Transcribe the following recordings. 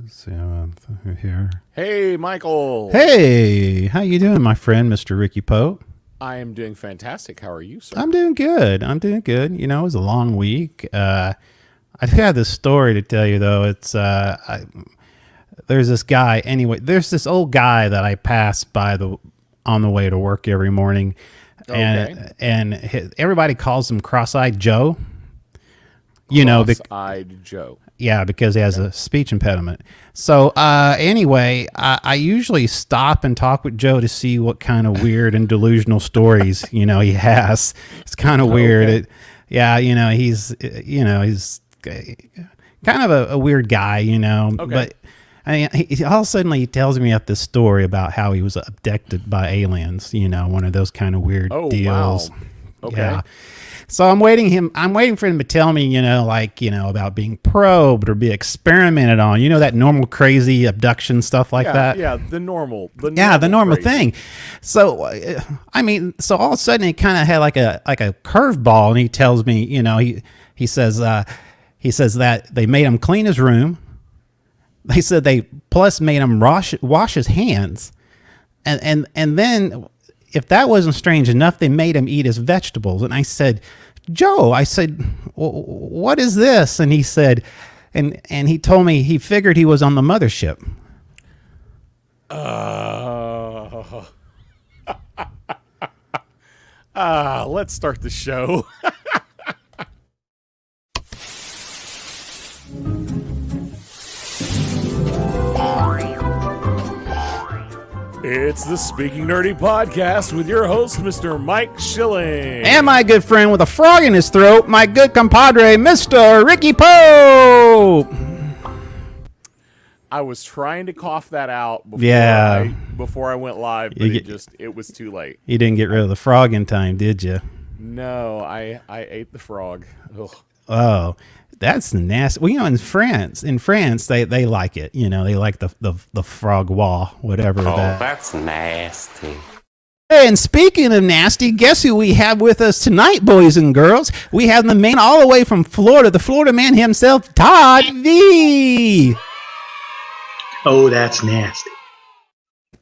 So here. Hey, Michael. Hey, how you doing, my friend, Mr. Ricky Pope? I am doing fantastic. How are you, sir? I'm doing good. You know, it was a long week. I had this story to tell you, though. There's this guy. Anyway, there's this old guy that I pass by on the way to work every morning, and everybody calls him Cross-Eyed Joe. You know, Cross-Eyed Joe. Yeah, because he has a speech impediment. So anyway, I usually stop and talk with Joe to see what kind of weird and delusional stories, he has. It's kind of weird. Okay. He's kind of a weird guy, Okay. But all of a sudden he tells me this story about how he was abducted by aliens, one of those kind of weird deals. Wow. Okay. Yeah. So I'm waiting for him to tell me, about being probed or be experimented on, that normal crazy abduction stuff like that. Yeah, the normal thing. So, so all of a sudden it kind of had like a curveball, and he tells me, he says that they made him clean his room. They said they plus made him wash his hands, and then, if that wasn't strange enough, they made him eat his vegetables. And I said, Joe, what is this? And he said, and he told me he figured he was on the mothership. Let's start the show. It's the Speaking Nerdy podcast with your host, Mr. Mike Schilling. And my good friend with a frog in his throat, my good compadre, Mr. Ricky Pope. I was trying to cough that out before I went live, but it was too late. You didn't get rid of the frog in time, did you? No, I ate the frog. Ugh. Oh, that's nasty. Well, in France, they like it. They like the frog wall, whatever. Oh, that's nasty. Hey, and speaking of nasty, guess who we have with us tonight, boys and girls? We have the man all the way from Florida, the Florida man himself, Todd V. Oh, that's nasty.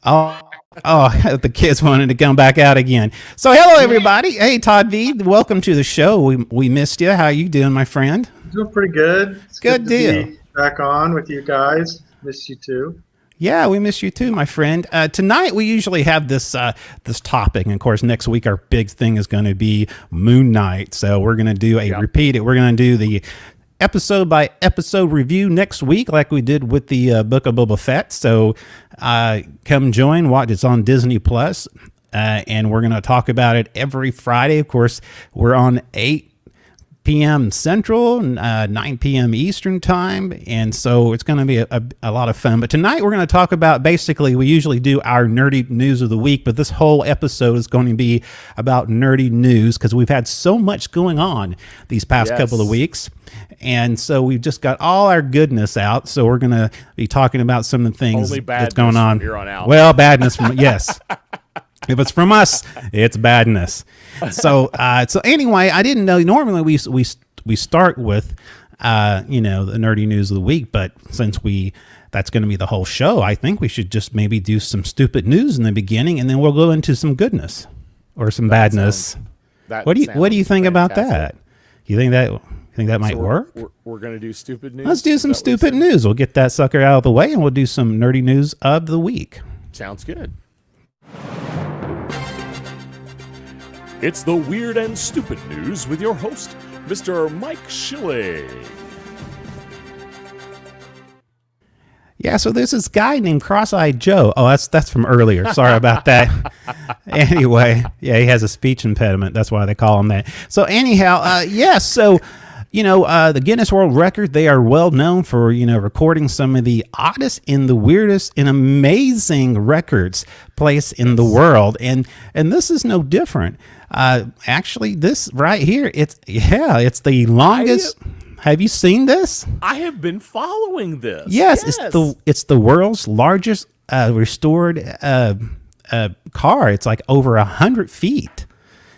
Oh, the kids wanted to come back out again. So, hello, everybody. Hey, Todd V, welcome to the show. We missed you. How you doing, my friend? Doing pretty good. It's good deal. To be back on with you guys. Miss you too. Yeah, we miss you too, my friend. Tonight we usually have this topic, and of course next week our big thing is going to be Moon Knight. So we're going to do repeat it. We're going to do the episode by episode review next week, like we did with the Book of Boba Fett. So come join. Watch. It's on Disney Plus, and we're going to talk about it every Friday. Of course, we're on 8 p.m. Central, 9 p.m. Eastern time, and so it's going to be a lot of fun. But tonight we're going to talk about, basically, we usually do our nerdy news of the week, but this whole episode is going to be about nerdy news because we've had so much going on these past couple of weeks, and so we've just got all our goodness out. So we're going to be talking about some of the things that's going on. From here on out. Well, badness from yes. If it's from us, it's badness. So anyway, I didn't know. Normally we start with the nerdy news of the week, but since that's going to be the whole show, I think we should just maybe do some stupid news in the beginning, and then we'll go into some goodness or some badness. What do you think about that? You think that might work? We're going to do stupid news. Let's do some stupid news. We'll get that sucker out of the way, and we'll do some nerdy news of the week. Sounds good. It's the Weird and Stupid News with your host, Mr. Mike Schilling. Yeah, so there's this guy named Cross-Eyed Joe. Oh, that's from earlier. Sorry about that. Anyway, yeah, he has a speech impediment. That's why they call him that. So anyhow, so the Guinness World Record, they are well known for, recording some of the oddest and the weirdest and amazing records placed in the world. And this is no different. Actually, this right here, it's the longest. Have you seen this? I have been following this. Yes. It's the world's largest restored car. It's like over 100 feet.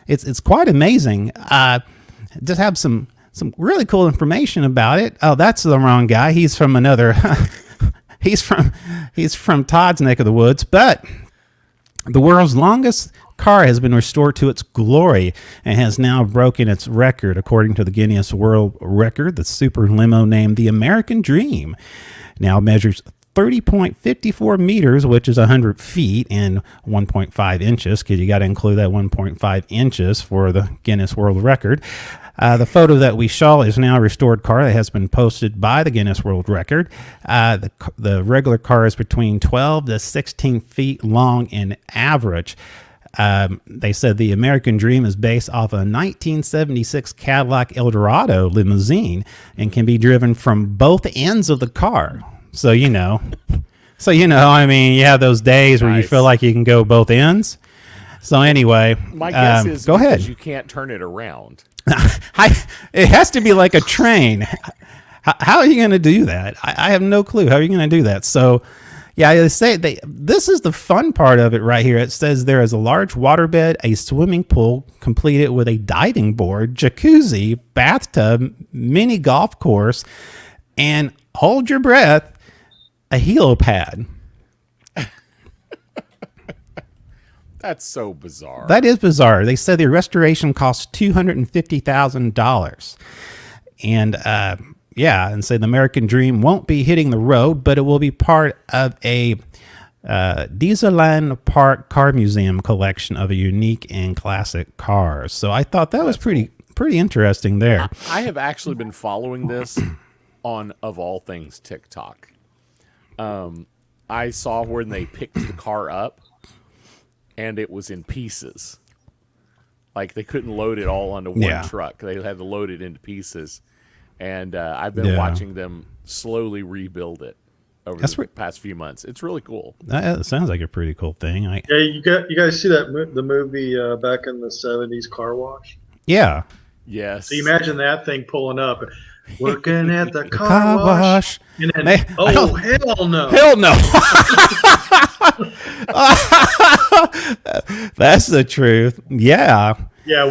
It's quite amazing. Just have some really cool information about it. Oh, that's the wrong guy. He's from another he's from Todd's neck of the woods, but the world's longest car has been restored to its glory and has now broken its record. According to the Guinness World Record, the super limo named the American Dream now measures 30.54 meters, which is 100 feet and 1.5 inches, because you got to include that 1.5 inches for the Guinness World Record. The photo that we saw is now a restored car that has been posted by the Guinness World Record. The regular car is between 12 to 16 feet long in average. They said the American Dream is based off a 1976 Cadillac Eldorado limousine and can be driven from both ends of the car. So, I mean, you have those days where you feel like you can go both ends. So anyway, my guess is go ahead. You can't turn it around. It has to be like a train. How are you going to do that? I have no clue. How are you going to do that? So, yeah, they say this is the fun part of it right here. It says there is a large waterbed, a swimming pool completed with a diving board, jacuzzi, bathtub, mini golf course, and hold your breath, a helipad. That's so bizarre. That is bizarre. They said the restoration cost $250,000. And and say the American Dream won't be hitting the road, but it will be part of a Dieselland Park Car Museum collection of a unique and classic cars. So I thought that was pretty interesting there. I have actually been following this on, of all things, TikTok. I saw when they picked the car up and it was in pieces. Like they couldn't load it all onto one truck. They had to load it into pieces. And I've been watching them slowly rebuild it over the past few months. It's really cool. That sounds like a pretty cool thing. You guys see that the movie back in the 70s, Car Wash? Yeah. Yes. So you imagine that thing pulling up, working at the car wash. And then, hell no. Hell no. That's the truth. Yeah. Yeah,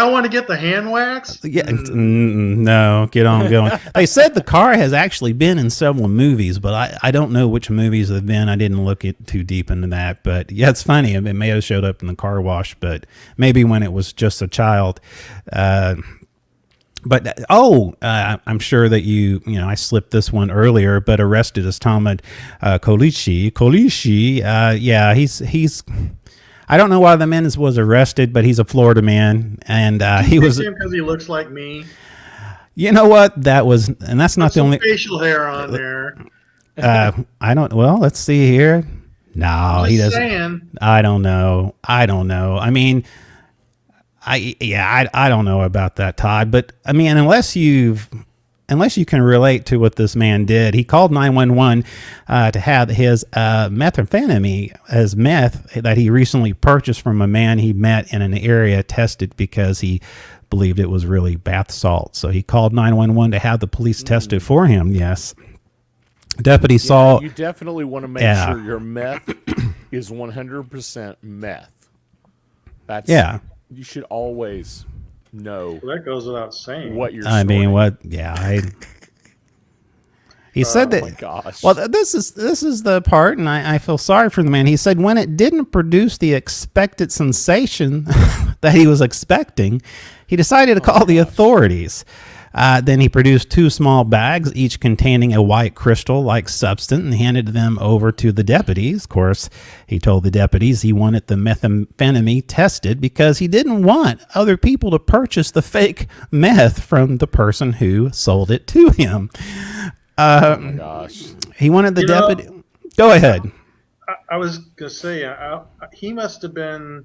I want to get the hand wax. Yeah, no, get on going. They said the car has actually been in several movies, but I don't know which movies they've been. I didn't look too deep into that. But yeah, it's funny. It may have showed up in the car wash, but maybe when it was just a child. But I'm sure that I slipped this one earlier, but arrested is Talmud Kolishi. He's I don't know why the man was arrested, but he's a Florida man, and he was because he looks like me. You know what? That's not the only facial hair on there. I don't. Well, let's see here. No, he doesn't. Saying. I don't know. I mean, I don't know about that, Todd. But I mean, unless you can relate to what this man did, he called 911 to have his methamphetamine as meth that he recently purchased from a man he met in an area tested because he believed it was really bath salt. So he called 911 to have the police test it for him. Yes. Deputy saw. You definitely want to make sure your meth is 100% meth. That's you should always know. Well, that goes without saying. What you're I mean, what? Yeah, he said that. Oh my gosh. Well, this is the part, and I feel sorry for the man. He said when it didn't produce the expected sensation that he was expecting, he decided to call the authorities. Then he produced 2 small bags, each containing a white crystal-like substance, and handed them over to the deputies. Of course, he told the deputies he wanted the methamphetamine tested because he didn't want other people to purchase the fake meth from the person who sold it to him. Oh my gosh. He wanted the deputy. Go ahead. I was going to say, he must have been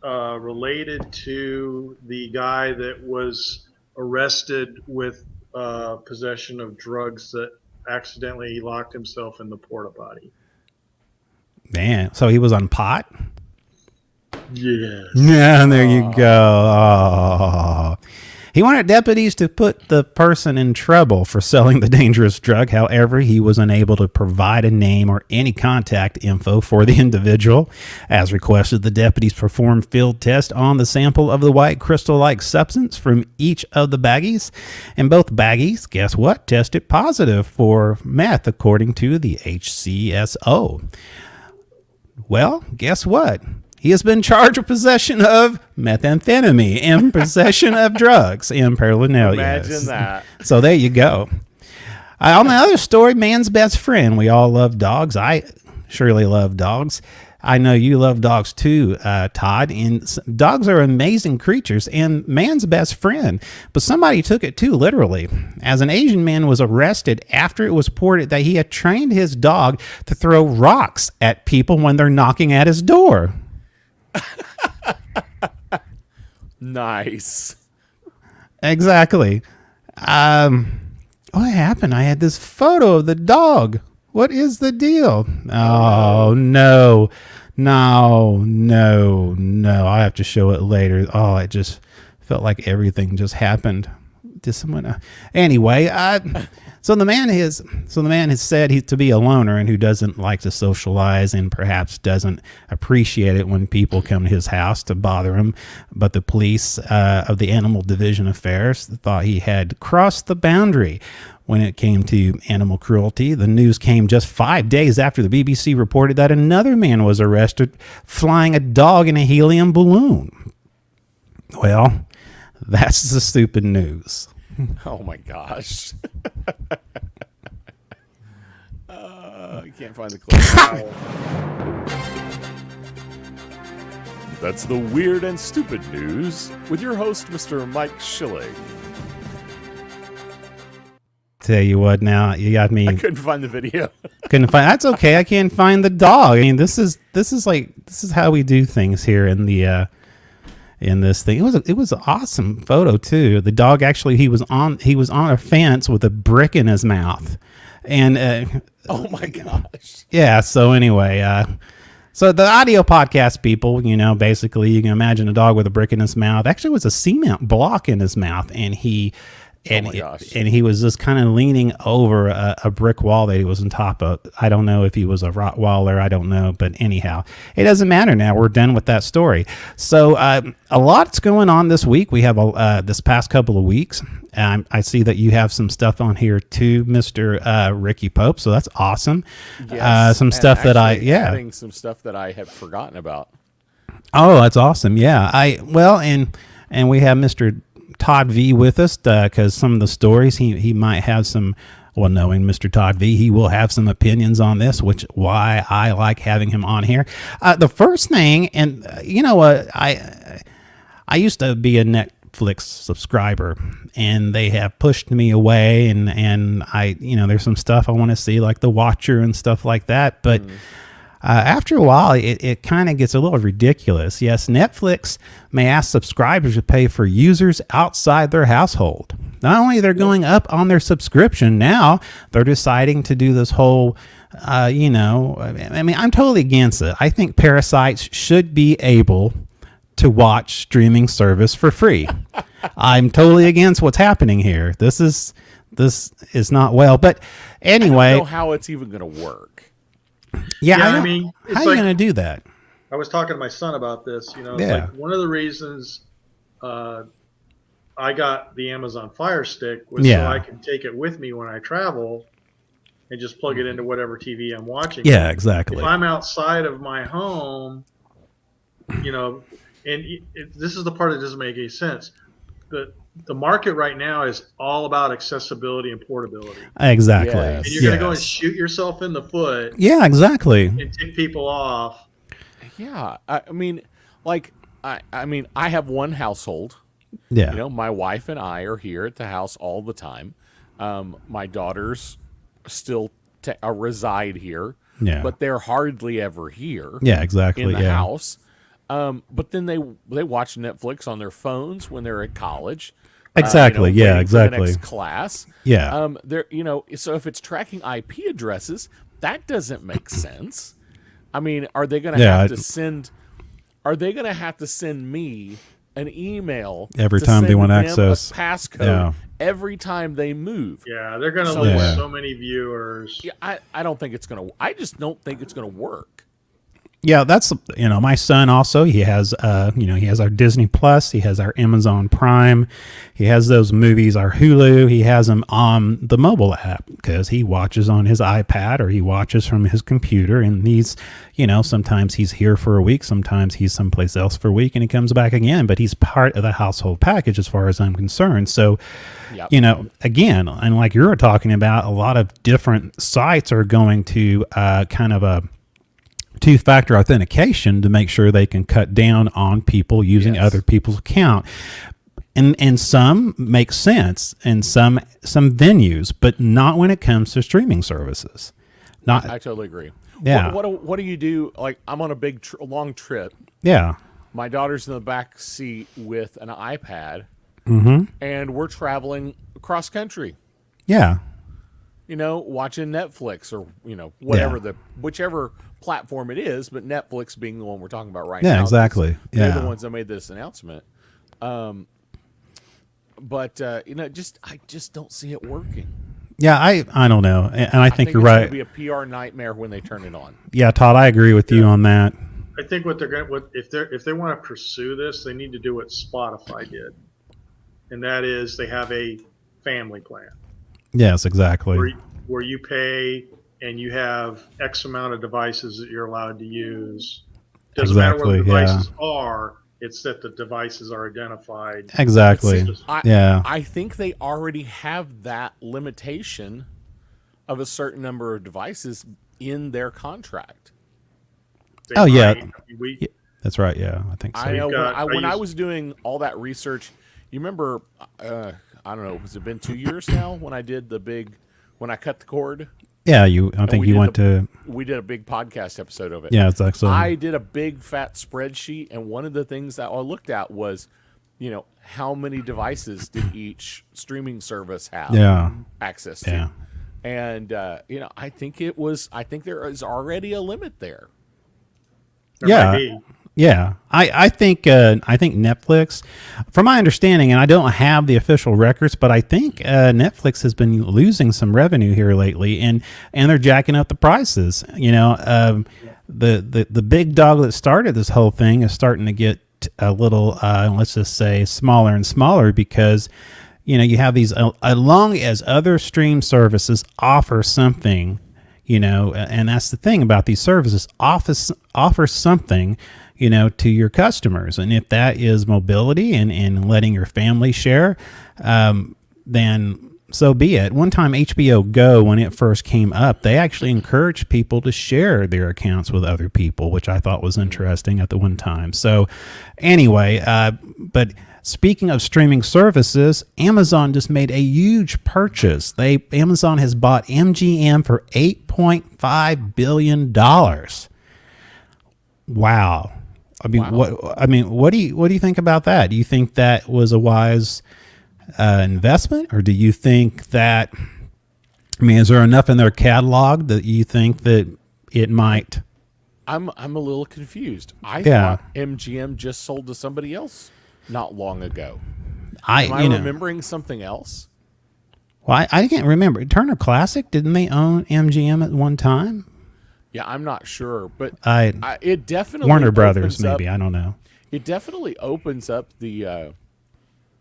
related to the guy that was arrested with possession of drugs that accidentally he locked himself in the porta potty. Man, so he was on pot? Yes. Yeah, there you go. Oh. He wanted deputies to put the person in trouble for selling the dangerous drug. However, he was unable to provide a name or any contact info for the individual. As requested, the deputies performed field tests on the sample of the white crystal-like substance from each of the baggies. And both baggies, guess what, tested positive for meth, according to the HCSO. Well, guess what? He has been charged with possession of methamphetamine and possession of drugs and paraphernalia. Imagine that. So there you go. On the other story, man's best friend. We all love dogs. I surely love dogs. I know you love dogs too, Todd. And dogs are amazing creatures and man's best friend. But somebody took it too literally, as an Asian man was arrested after it was reported that he had trained his dog to throw rocks at people when they're knocking at his door. Nice. Exactly. What happened? I had this photo of the dog. What is the deal? Oh, no. I have to show it later. Oh, it just felt like everything just happened. Anyway, so the man has said he to be a loner and who doesn't like to socialize and perhaps doesn't appreciate it when people come to his house to bother him. But the police of the Animal Division Affairs thought he had crossed the boundary when it came to animal cruelty. The news came just 5 days after the BBC reported that another man was arrested flying a dog in a helium balloon. Well, that's the stupid news. Oh my gosh. I can't find the clip. That's the weird and stupid news with your host, Mr. Mike Schilling. Tell you what, now you got me. I couldn't find the video. That's okay. I can't find the dog. I mean, this is how we do things here in the in this thing. It was an awesome photo too. The dog actually he was on a fence with a brick in his mouth, and oh my gosh. Yeah. So anyway, so the audio podcast people, basically you can imagine a dog with a brick in his mouth. Actually, it was a cement block in his mouth, and he was just kind of leaning over a brick wall that he was on top of. I don't know if he was a Rottweiler. I don't know. But anyhow, it doesn't matter now. We're done with that story. So a lot's going on this week. We have this past couple of weeks. I see that you have some stuff on here too, Mr. Ricky Pope. So that's awesome. Yes, some stuff that adding some stuff that I have forgotten about. Oh, that's awesome. Yeah. And we have Mr. Todd V with us because some of the stories he might have some. Well, knowing Mr. Todd V, he will have some opinions on this, which why I like having him on here. The first thing, and you know what, I used to be a Netflix subscriber, and they have pushed me away, and I there's some stuff I want to see like The Watcher and stuff like that, but. After a while, it kind of gets a little ridiculous. Yes, Netflix may ask subscribers to pay for users outside their household. Not only they're going up on their subscription, now they're deciding to do this whole, I mean, I'm totally against it. I think parasites should be able to watch streaming service for free. I'm totally against what's happening here. This is not well. But anyway. I don't know how it's even going to work. Yeah, I mean, how are you going to do that? I was talking to my son about this. Like one of the reasons I got the Amazon Fire Stick was so I can take it with me when I travel and just plug it into whatever TV I'm watching. Yeah, exactly. If I'm outside of my home, and this is the part that doesn't make any sense. The market right now is all about accessibility and portability. Exactly. Yes. And you're going to go and shoot yourself in the foot. Yeah, exactly. And tick people off. Yeah. I mean, I have one household. Yeah. My wife and I are here at the house all the time. My daughters still reside here. Yeah. But they're hardly ever here. Yeah, exactly. In the house. But then they watch Netflix on their phones when they're at college. Exactly. Waiting exactly. For the next class. Yeah. So if it's tracking IP addresses, that doesn't make sense. I mean, are they going to have to send? Are they going to have to send me an email every to time they send want them access. a passcode every time they move. Yeah, they're going to lose so many viewers. Yeah, I don't think it's going to. I just don't think it's going to work. Yeah, that's, my son also, he has, he has our Disney Plus, he has our Amazon Prime, he has those movies, our Hulu, he has them on the mobile app because he watches on his iPad or he watches from his computer, and he's, sometimes he's here for a week, sometimes he's someplace else for a week, and he comes back again, but he's part of the household package as far as I'm concerned. So, again, and like you were talking about, a lot of different sites are going to kind of a two-factor authentication to make sure they can cut down on people using other people's account. And some make sense in some venues, but not when it comes to streaming services. I totally agree. Yeah. What do you do? Like, I'm on a big long trip. Yeah. My daughter's in the back seat with an iPad, and we're traveling across country. Yeah. Watching Netflix or whichever platform it is, but Netflix being the one we're talking about right now. Yeah, exactly. They're the ones that made this announcement. But I just don't see it working. Yeah, I don't know, and I think you're right. It's going to be a PR nightmare when they turn it on. Yeah, Todd, I agree with you on that. I think what they're going to, if they want to pursue this, they need to do what Spotify did, and that is they have a family plan. Yes, exactly. Where you pay and you have X amount of devices that you're allowed to use. Doesn't matter what the devices are. It's that the devices are identified. Exactly. I think they already have that limitation of a certain number of devices in their contract. That's right. Yeah, I think so. I know when I was doing all that research, you remember, I don't know, has it been 2 years now when I did when I cut the cord? Yeah, I think you went to. We did a big podcast episode of it. Yeah, it's excellent. I did a big fat spreadsheet, and one of the things that I looked at was, how many devices did each streaming service have access to? Yeah. And I think there is already a limit there. Yeah, I think Netflix, from my understanding, and I don't have the official records, but I think Netflix has been losing some revenue here lately, and they're jacking up the prices. The big dog that started this whole thing is starting to get a little, let's just say, smaller and smaller because you have these, as long as other stream services offer something. And that's the thing about these services, offer something, to your customers. And if that is mobility and letting your family share, then so be it. One time HBO Go, when it first came up, they actually encouraged people to share their accounts with other people, which I thought was interesting at the one time. So anyway, but speaking of streaming services, Amazon just made a huge purchase. Amazon has bought MGM for $8.5 billion. Wow. What do you think about that? Do you think that was a wise investment, or do you think that? Is there enough in their catalog that you think that it might? I'm a little confused. I thought MGM just sold to somebody else not long ago. Am I remembering something else? Well, I can't remember. Turner Classic, didn't they own MGM at one time? Yeah, I'm not sure, but it definitely Warner Brothers, maybe. I don't know. It definitely opens up the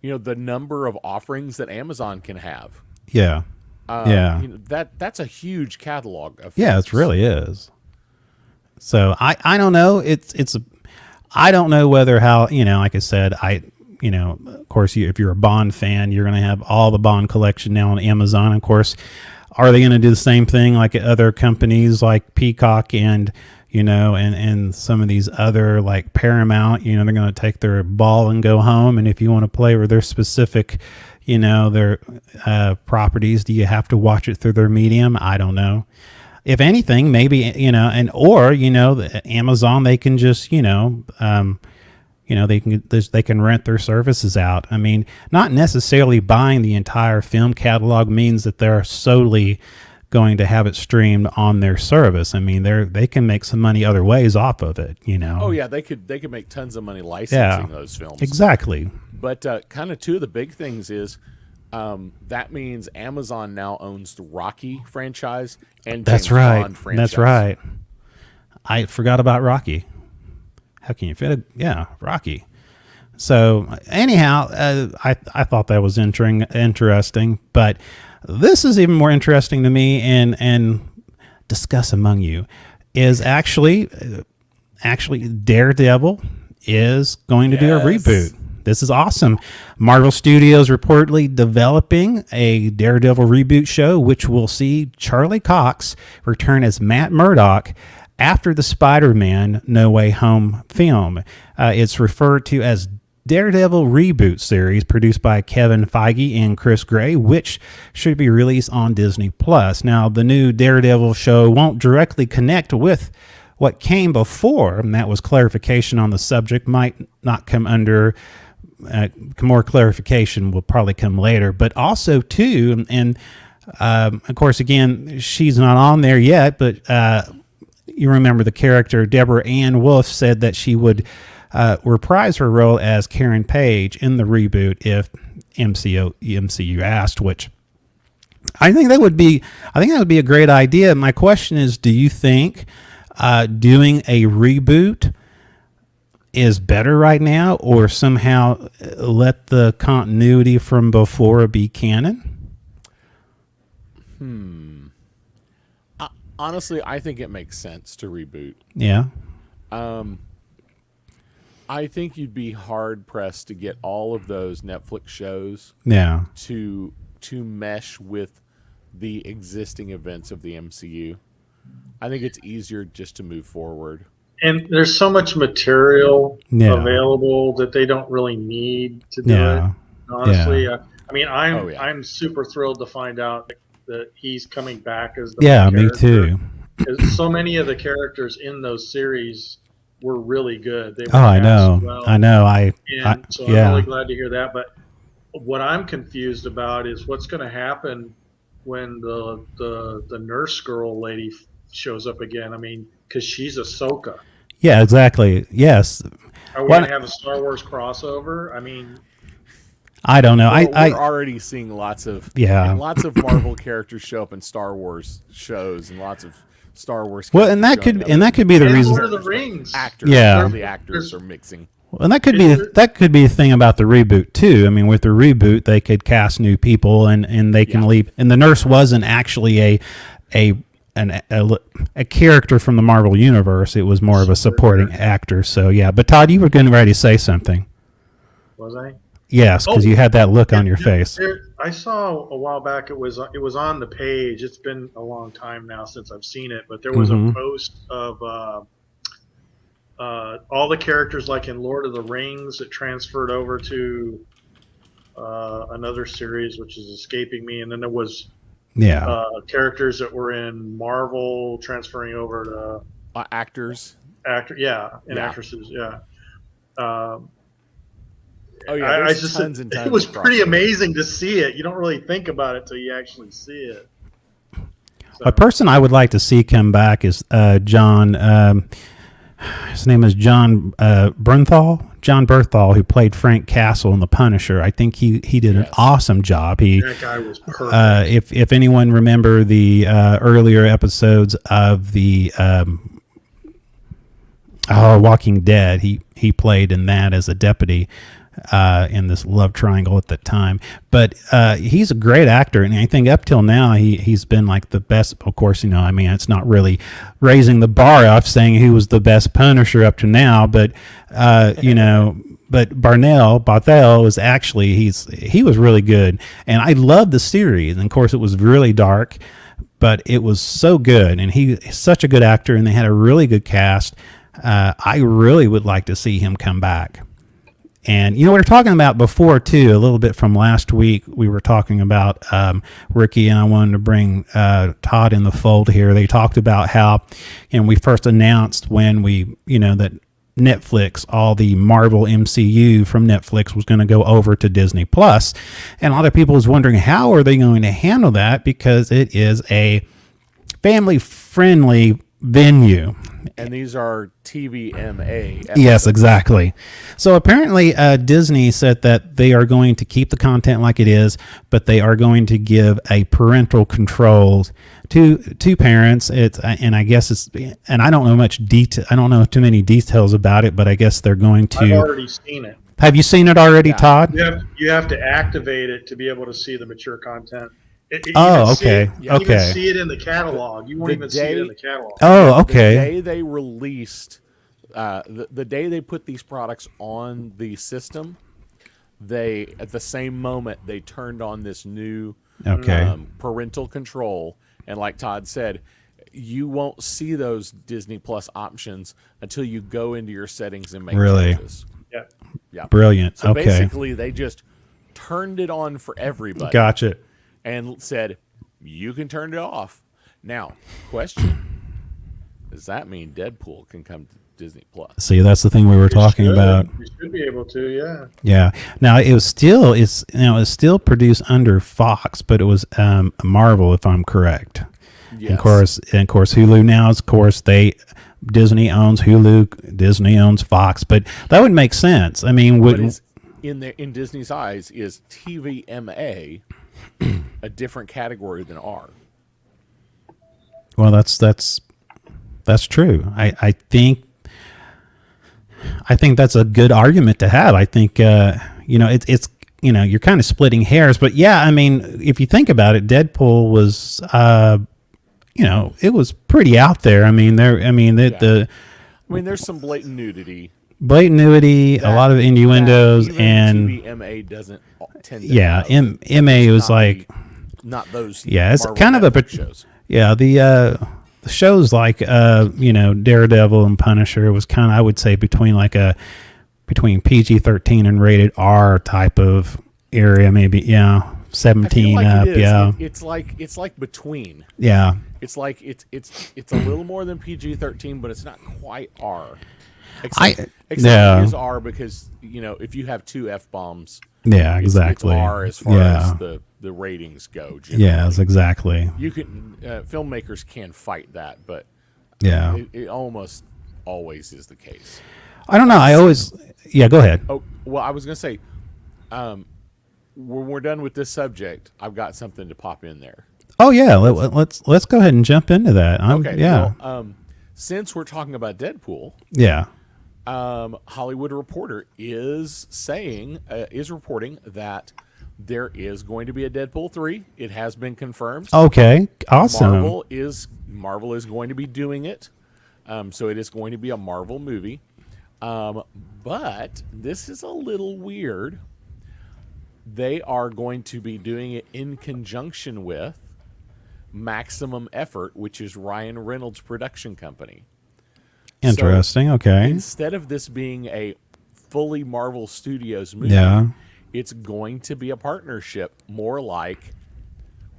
the number of offerings that Amazon can have. Yeah, that's a huge catalog of. Yeah, it really is. So I don't know. I don't know whether how like I said, of course, if you're a Bond fan, you're going to have all the Bond collection now on Amazon. Of course, are they going to do the same thing like other companies like Peacock and and some of these other like Paramount? They're going to take their ball and go home. And if you want to play with their specific, their properties, do you have to watch it through their medium? I don't know. If anything, maybe Amazon, they can just they can rent their services out. I mean, not necessarily buying the entire film catalog means that they're solely going to have it streamed on their service. I mean, they can make some money other ways off of it, you know. Oh yeah, they could make tons of money licensing those films. Exactly. But kind of two of the big things is that means Amazon now owns the Rocky franchise and James Bond franchise. That's right. I forgot about Rocky. How can you fit it? Yeah, Rocky. So anyhow, I thought that was interesting, but this is even more interesting to me and discuss among you is actually Daredevil is going to do a reboot. This is awesome. Marvel Studios reportedly developing a Daredevil reboot show, which will see Charlie Cox return as Matt Murdock after the Spider-Man No Way Home film. It's referred to as Daredevil Reboot series, produced by Kevin Feige and Chris Gray, which should be released on Disney+. Now, the new Daredevil show won't directly connect with what came before, and that was clarification on the subject, might not come under... more clarification will probably come later, but also too, and of course, again, she's not on there yet, but you remember the character Deborah Ann Wolf said that she would reprise her role as Karen Page in the reboot if MCU asked, which I think that would be a great idea. My question is, do you think doing a reboot is better right now, or somehow let the continuity from before be canon? Honestly, I think it makes sense to reboot. Yeah. I think you'd be hard pressed to get all of those Netflix shows to mesh with the existing events of the MCU. I think it's easier just to move forward. And there's so much material available that they don't really need to do it. Honestly, I mean, I'm super thrilled to find out that he's coming back as the main me too. So many of the characters in those series were really good. They were I know. well. I know. I'm really glad to hear that. But what I'm confused about is what's going to happen when the nurse girl lady shows up again. I mean, because she's Ahsoka. Yeah, exactly. Yes. Are we going to have a Star Wars crossover? I mean, I don't know. We're already seeing lots of Marvel characters show up in Star Wars shows, and lots of Star Wars. Well, and that could be the reason. Lord of the Rings actors. Yeah, the actors are mixing. Well, and that could be a thing about the reboot too. I mean, with the reboot, they could cast new people, and they can leave. And the nurse wasn't actually a character from the Marvel universe. It was more of a supporting actor. So yeah. But Todd, you were getting ready to say something. Was I? Yes, because you had that look on your face. I saw a while back. It was on the page. It's been a long time now since I've seen it, but there was a post of all the characters, like in Lord of the Rings, that transferred over to another series, which is escaping me, and then there was characters that were in Marvel transferring over to actors, actresses, tons and tons. It was pretty amazing to see it. You don't really think about it till you actually see it. So. A person I would like to see come back is John. His name is John Bernthal. John Berthal, who played Frank Castle in The Punisher. I think he did an awesome job. That guy was perfect. If anyone remember the earlier episodes of the Walking Dead, he played in that as a deputy in this love triangle at the time. But he's a great actor, and I think up till now he's been like the best. Of course, I mean, it's not really raising the bar up saying he was the best Punisher up to now, but but Barthel was actually he was really good, and I loved the series. And of course, it was really dark, but it was so good, and he's such a good actor, and they had a really good cast. I really would like to see him come back. And, we were talking about before, too, a little bit from last week, we were talking about Ricky, and I wanted to bring Todd in the fold here. They talked about how, we first announced when we, that Netflix, all the Marvel MCU from Netflix was going to go over to Disney Plus. And a lot of people was wondering, how are they going to handle that? Because it is a family friendly venue. And these are TVMA episodes. Yes, exactly. So apparently Disney said that they are going to keep the content like it is, but they are going to give a parental controls to parents. And I guess it's, and I don't know much detail. I don't know too many details about it, but I guess they're going to. I've already seen it. Have you seen it already, Todd? You have to activate it to be able to see the mature content. Okay. You even see it in the catalog. You won't even see it in the catalog. Oh, okay. The day they released, the day they put these products on the system, at the same moment they turned on this new parental control, and like Todd said, you won't see those Disney Plus options until you go into your settings and make changes. Yeah. Brilliant. So basically, they just turned it on for everybody. Gotcha. And said, you can turn it off. Now, question. Does that mean Deadpool can come to Disney Plus? See, that's the thing we were talking about. You should be able to, yeah. Yeah. Now it's still produced under Fox, but it was Marvel, if I'm correct. Yes. And of course, Hulu now is, of course, Disney owns Hulu, Disney owns Fox, but that would make sense. I mean, in Disney's eyes, is TVMA a different category than R? Well, that's true. I think that's a good argument to have. I think it's you're kind of splitting hairs, but yeah, I mean, if you think about it, Deadpool was it was pretty out there. I mean, there's some blatant nudity. A lot of innuendos, and TVMA doesn't tend to MA was like not those. Yeah, it's Marvel kind of Network shows. Yeah, the shows like Daredevil and Punisher was kind of, I would say, between PG-13 and rated R type of area, maybe 17 up. Yeah, it's like between. Yeah, it's like it's a little more than PG-13, but it's not quite R. Except it is R because if you have 2 F-bombs, exactly. It's R as far as the ratings go. Generally. Yes, exactly. You can filmmakers can fight that, but it almost always is the case. I don't know. Go ahead. Oh well, I was gonna say, when we're done with this subject, I've got something to pop in there. Oh yeah, let's go ahead and jump into that. Okay. Yeah. Well, since we're talking about Deadpool, Hollywood Reporter is reporting that there is going to be a Deadpool 3. It has been confirmed. Okay, awesome. Marvel is going to be doing it, so it is going to be a Marvel movie. But this is a little weird. They are going to be doing it in conjunction with Maximum Effort, which is Ryan Reynolds' production company. Interesting. Okay. Instead of this being a fully Marvel Studios movie, it's going to be a partnership, more like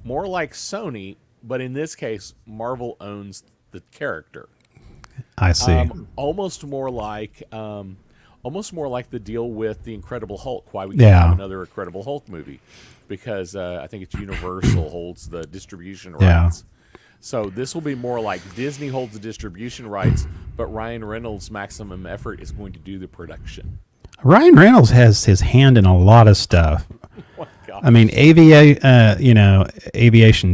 Sony, but in this case, Marvel owns the character. I see. Almost more like the deal with the Incredible Hulk. Why we can't have another Incredible Hulk movie? Because I think it's Universal holds the distribution rights. So this will be more like Disney holds the distribution rights, but Ryan Reynolds' Maximum Effort is going to do the production. Ryan Reynolds has his hand in a lot of stuff. Oh, I mean, Aviation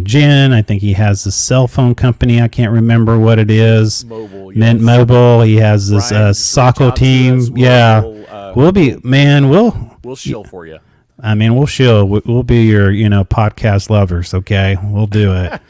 Gin. I think he has this cell phone company. I can't remember what it is. Mint Mobile. He has this soccer team. We'll shill for you. I mean, we'll shill. We'll be your, podcast lovers. Okay, we'll do it.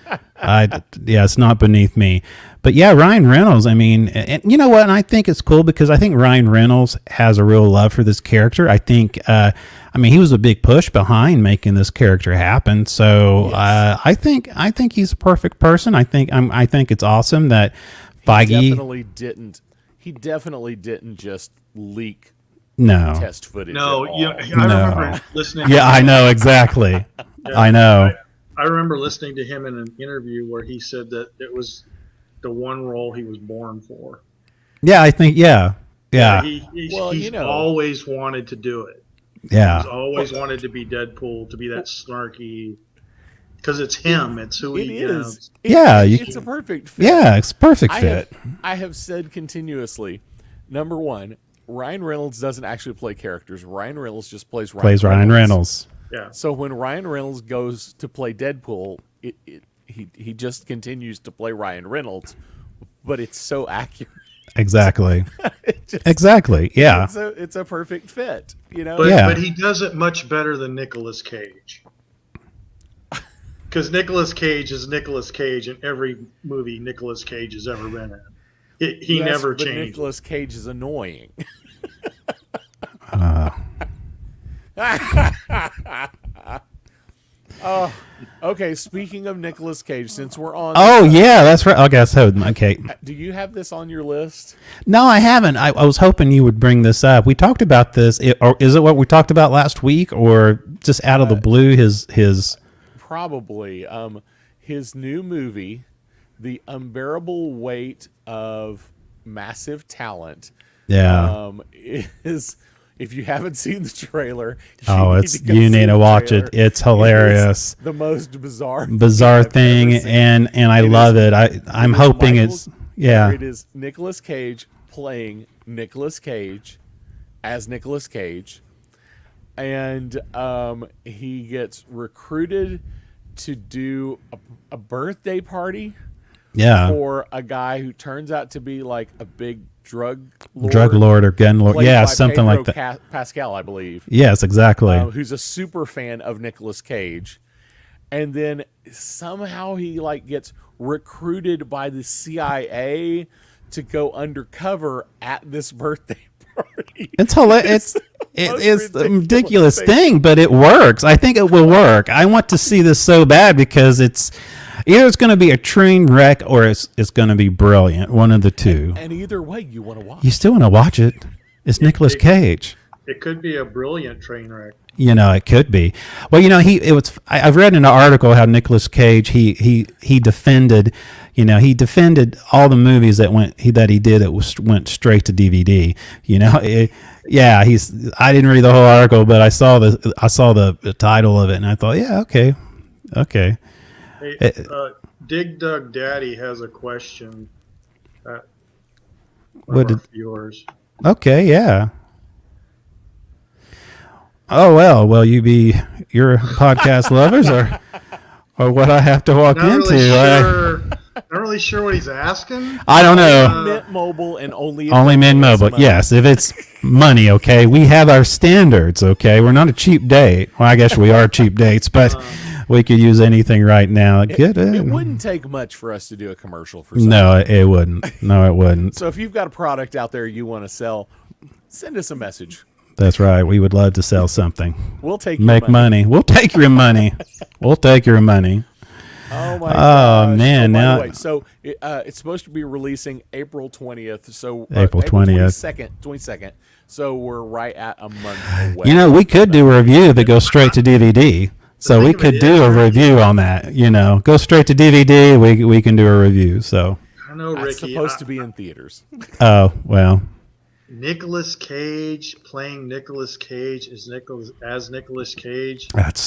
It's not beneath me. But yeah, Ryan Reynolds, I mean, and you know what? And I think it's cool because I think Ryan Reynolds has a real love for this character. I think, he was a big push behind making this character happen. So I think he's a perfect person. I think it's awesome that Feige He definitely didn't just leak test footage. No, I remember listening. Yeah, I know exactly. I know. I remember listening to him in an interview where he said that it was the one role he was born for. Yeah, I think. Yeah. He's always wanted to do it. Yeah. He's always wanted to be Deadpool, to be that snarky, because it's him. It's who he is. It's a perfect fit. Yeah, it's a perfect fit. I have said continuously, number one, Ryan Reynolds doesn't actually play characters. Ryan Reynolds just plays Ryan Reynolds. Yeah. So when Ryan Reynolds goes to play Deadpool, he just continues to play Ryan Reynolds, but it's so accurate. Exactly. Exactly. Yeah. It's a perfect fit, you know. But he does it much better than Nicolas Cage. Because Nicolas Cage is Nicolas Cage in every movie Nicolas Cage has ever been in. He never changes. Nicolas Cage is annoying. Oh, okay. Speaking of Nicolas Cage, since we're on. Oh yeah, that's right. Okay, so okay. Do you have this on your list? No, I haven't. I was hoping you would bring this up. We talked about this. Or is it what we talked about last week, or just out of the blue? His probably his new movie, The Unbearable Weight of Massive Talent. Yeah. Is. If you haven't seen the trailer, you need to watch it. It's hilarious. The most bizarre thing, and I love it. I'm hoping it's It is Nicolas Cage playing Nicolas Cage as Nicolas Cage, and he gets recruited to do a birthday party. Yeah. For a guy who turns out to be like a big drug lord or gun lord. Yeah, something Pedro like that. Pascal, I believe. Yes, exactly. Who's a super fan of Nicolas Cage. And then somehow he like gets recruited by the CIA to go undercover at this birthday party. It's hilarious. It's a ridiculous thing, but it works. I think it will work. I want to see this so bad because it's either it's going to be a train wreck or it's going to be brilliant. One of the two. And either way, you want to watch. You still want to watch it. It's Nicolas Cage. It could be a brilliant train wreck. You know, it could be. Well, you know, I've read in an article how Nicolas Cage he defended, he defended all the movies that he did that went straight to DVD. You know, I didn't read the whole article, but I saw the title of it and I thought, yeah, okay. Hey, Dig Dug Daddy has a question. Yours? Okay, yeah. Oh well, you're podcast lovers or what I have to walk into. Not really sure what he's asking. I don't know. Mint Mobile and only Mint Mobile. Yes, if it's money, okay. We have our standards, okay. We're not a cheap date. Well, I guess we are cheap dates, but we could use anything right now. It wouldn't take much for us to do a commercial for something. No, it wouldn't. No, it wouldn't. So if you've got a product out there you want to sell, send us a message. That's right. We would love to sell something. We'll take make money. We'll take your money. We'll take your money. Oh my gosh. Oh man! So it's supposed to be releasing April 20th. So April 20th, 22nd. So we're right at a month away. You know, we could do a review that goes straight to DVD. So we could do a review on that. You know, go straight to DVD. We can do a review. So I know, Ricky. It's supposed to be in theaters. Oh well. Nicolas Cage playing Nicolas Cage as Nicolas Cage. That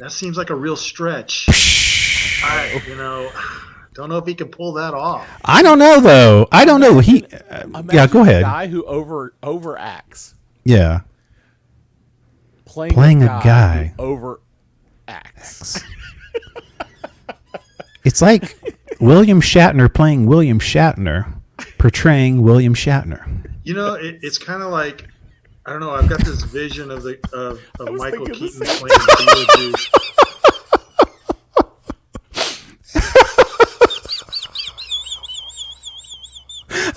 seems like a real stretch. Don't know if he can pull that off. I don't know though. I don't know. Go ahead. A guy who overacts. Yeah. Playing a guy who overacts. It's like William Shatner playing William Shatner, portraying William Shatner. You know, it's kind of like, I don't know. I've got this vision of Michael Keaton playing Beetlejuice.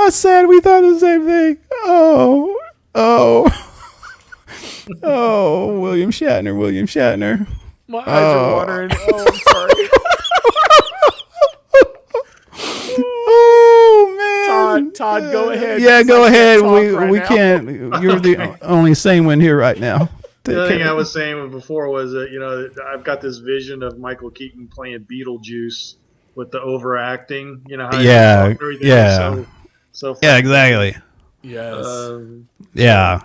I said we thought the same thing. Oh, William Shatner. My eyes are watering. Oh, I'm sorry. Oh man, Todd, go ahead. Yeah, go ahead. We can't. You're the only sane one here right now. The other thing I was saying before was that I've got this vision of Michael Keaton playing Beetlejuice with the overacting. You know how so yeah, exactly. Yes. Yeah.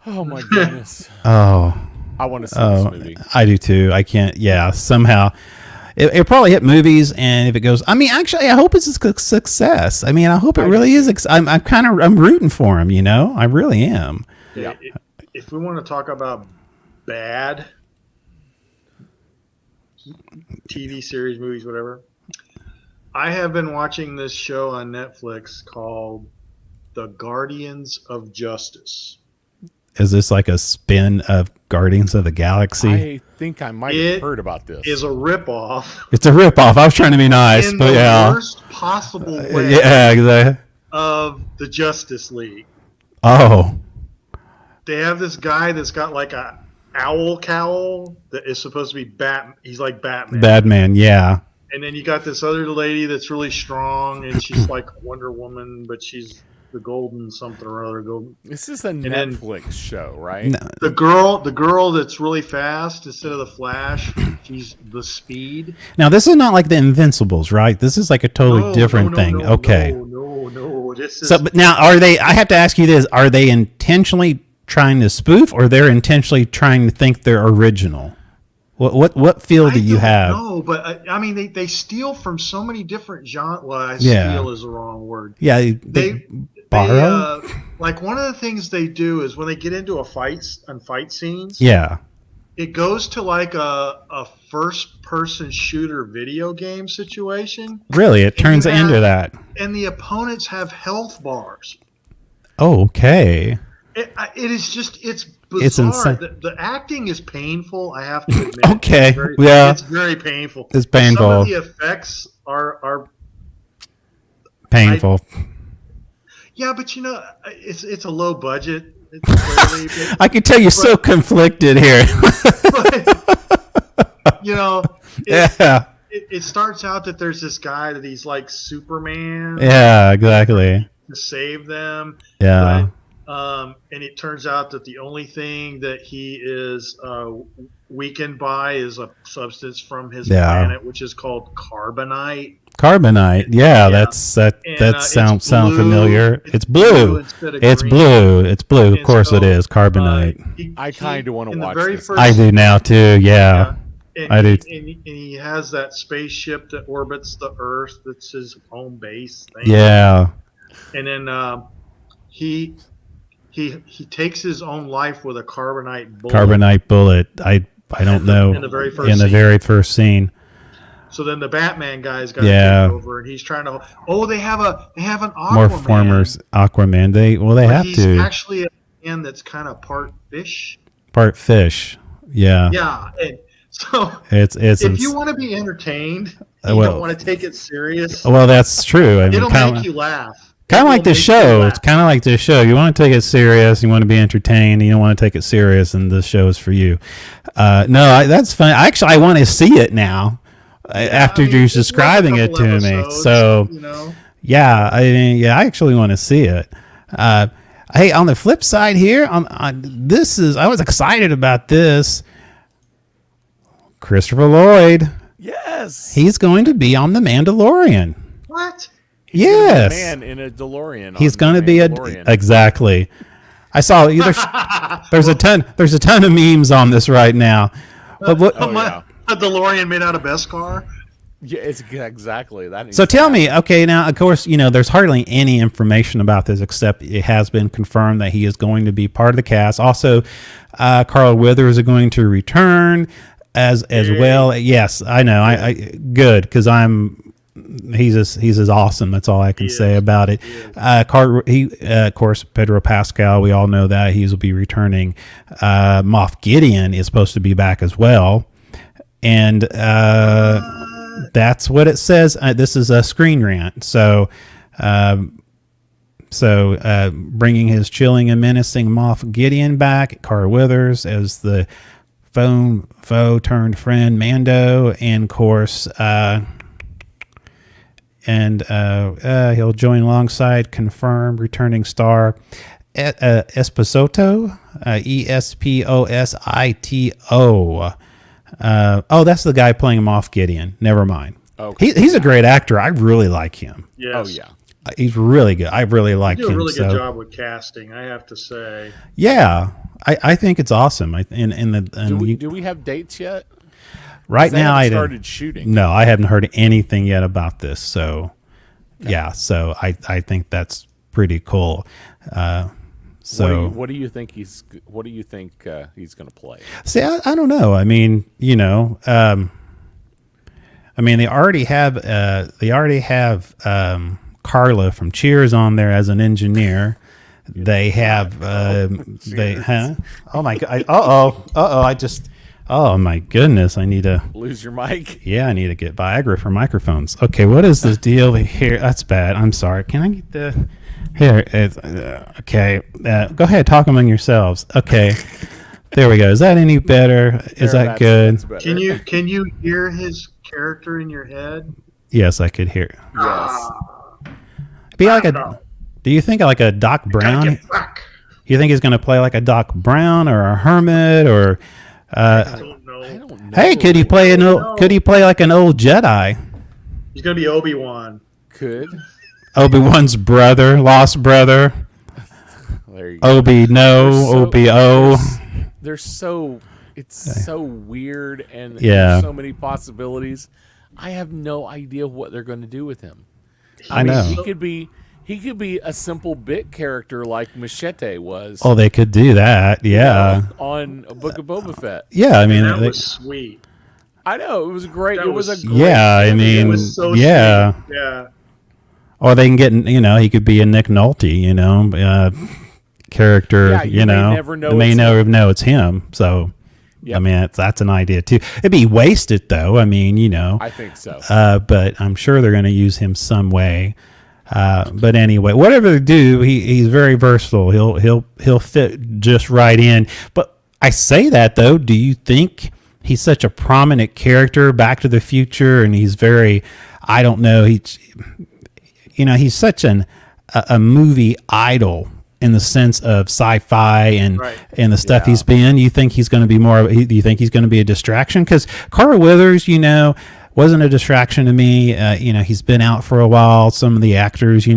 Oh my goodness. Oh. I want to see this movie. I do too. I can't. Yeah. Somehow, It probably hit movies, and if it goes, I mean, actually, I hope it's a success. I mean, I hope it really is. I'm rooting for him. You know, I really am. Yeah. If we want to talk about bad TV series, movies, whatever, I have been watching this show on Netflix called The Guardians of Justice. Is this like a spin of Guardians of the Galaxy? I think I might have heard about this. It is a ripoff. It's a ripoff. I was trying to be nice, in but the yeah. worst possible way Yeah, exactly. of the Justice League. Oh. They have this guy that's got like a owl cowl that is supposed to be Batman. He's like Batman. Batman, yeah. And then you got this other lady that's really strong, and she's like Wonder Woman, but she's the golden something or other. This is a Netflix show, right? No. The girl that's really fast instead of the Flash, she's the Speed. Now, this is not like the Invincibles, right? This is like a totally different thing. Okay. No. This is But now, I have to ask you this, are they intentionally trying to spoof, or they're intentionally trying to think they're original? What feel do you have? No, but I mean, they steal from so many different genres. Well, Yeah. steal is the wrong word. Yeah, They borrow? like one of the things they do is when they get into fight scenes, Yeah. it goes to like a first person shooter video game situation. Really, it turns you have- into that. And the opponents have health bars. Oh, okay. It is just it's bizarre. It's insane. The acting is painful. I have to admit. Okay, it's very painful. It's painful. Some of the effects are Painful. yeah, but you know, it's a low budget. It's clearly, I can tell you're so conflicted here. but, you know, Yeah. It starts out that there's this guy that he's like Superman. Yeah, exactly. To save them. Yeah. But, and it turns out that the only thing that he is weakened by is a substance from his planet, which is called carbonite. Carbonite. Yeah, Yeah. that sounds blue. familiar. It's blue. Instead of It's green. blue. It's blue. Of And course so, it is. Carbonite. I kind of want to in the watch very this. first- I do now too. Yeah. And I do. And he has that spaceship that orbits the Earth. That's his home base thing. Yeah. And then he takes his own life with a carbonite bullet. Carbonite bullet. I don't know. In the very first In the scene. very first scene. So then the Batman guy's got to Yeah. take over, and he's trying to. Oh, they have an Aquaman. More formers. Aquaman. They But have he's to. actually a man that's kind of part fish. Part fish. Yeah. Yeah, and so It's if you want to be entertained, you well- don't want to take it serious. well, that's true. I mean, It'll kinda- make you laugh. Kind of like It'll this make you show. laugh. It's kind of like this show. You want to take it serious. You want to be entertained. You don't want to take it serious, and this show is for you. That's fun. Actually, I want to see it now. After you're it's worth a describing it couple to me, episodes, so you know. yeah, I actually want to see it. Hey, on the flip side here, I was excited about this. Christopher Lloyd, Yes. he's going to be on The Mandalorian. What? Yes. Man in a DeLorean. He's on going to The be Mandalorian. exactly. I saw there's a ton of memes on this right now. But what, Oh, yeah. A DeLorean made out of Beskar? Yeah, it's exactly that. so tell me, okay, now of course there's hardly any information about this except it has been confirmed that he is going to be part of the cast. Also, Carl Weathers is going to return as well. Yes, I know. I good because he's as awesome. That's all I can say about it. Of course, Pedro Pascal. We all know that he will be returning. Moff Gideon is supposed to be back as well, and that's what it says. This is a Screen Rant. So bringing his chilling and menacing Moff Gideon back. Carl Weathers as the foe turned friend Mando, and of course. He'll join alongside confirmed returning star Esposito, Esposito. That's the guy playing Moff Gideon. Never mind. Okay. He's a great actor. I really like him. Yes. Oh yeah. He's really good. I really like him. You do a really good so- job with casting, I have to say. Yeah, I think it's awesome. Do we have dates yet? right now I started shooting. No, I haven't heard anything yet about this. So yeah, so I think that's pretty cool. So what do you think he's going to play? See, I don't know. I mean, they already have Carla from Cheers on there as an engineer. They have Oh my god! Oh my goodness! I need to lose your mic. Yeah, I need to get Viagra for microphones. Okay, what is this deal here? That's bad. I'm sorry. Can I get the here? Okay, go ahead. Talk among yourselves. Okay, there we go. Is that any better? Is that good? Can you hear his character in your head? Yes, I could hear. Yes. Be like a. Do you think like a Doc Brown? You think he's going to play like a Doc Brown or a hermit or? I don't know. Hey, could he play like an old Jedi? He's going to be Obi-Wan. Could. Obi-Wan's brother, lost brother. There you go. Obi-O. It's so weird, and there's so many possibilities. I have no idea what they're going to do with him. I know. He could be a simple bit character like Machete was. Oh, they could do that. Yeah. On Book of Boba Fett. Yeah, I mean that was sweet. I know it was great. It was a great. Yeah, I mean, it was so yeah, sweet. Yeah. Or they can get, he could be a Nick Nolte, character. Yeah, you may never know it's him. So, yep. I mean, that's an idea too. It'd be wasted though. I mean, I think so. But I'm sure they're going to use him some way. But anyway, whatever they do, he's very versatile. He'll fit just right in. But I say that though, do you think he's such a prominent character, Back to the Future, and he's very, I don't know, he's such a movie idol in the sense of sci-fi and the stuff he's been. You think he's going to be do you think he's going to be a distraction? Because Carl Weathers, wasn't a distraction to me. He's been out for a while. Some of the actors,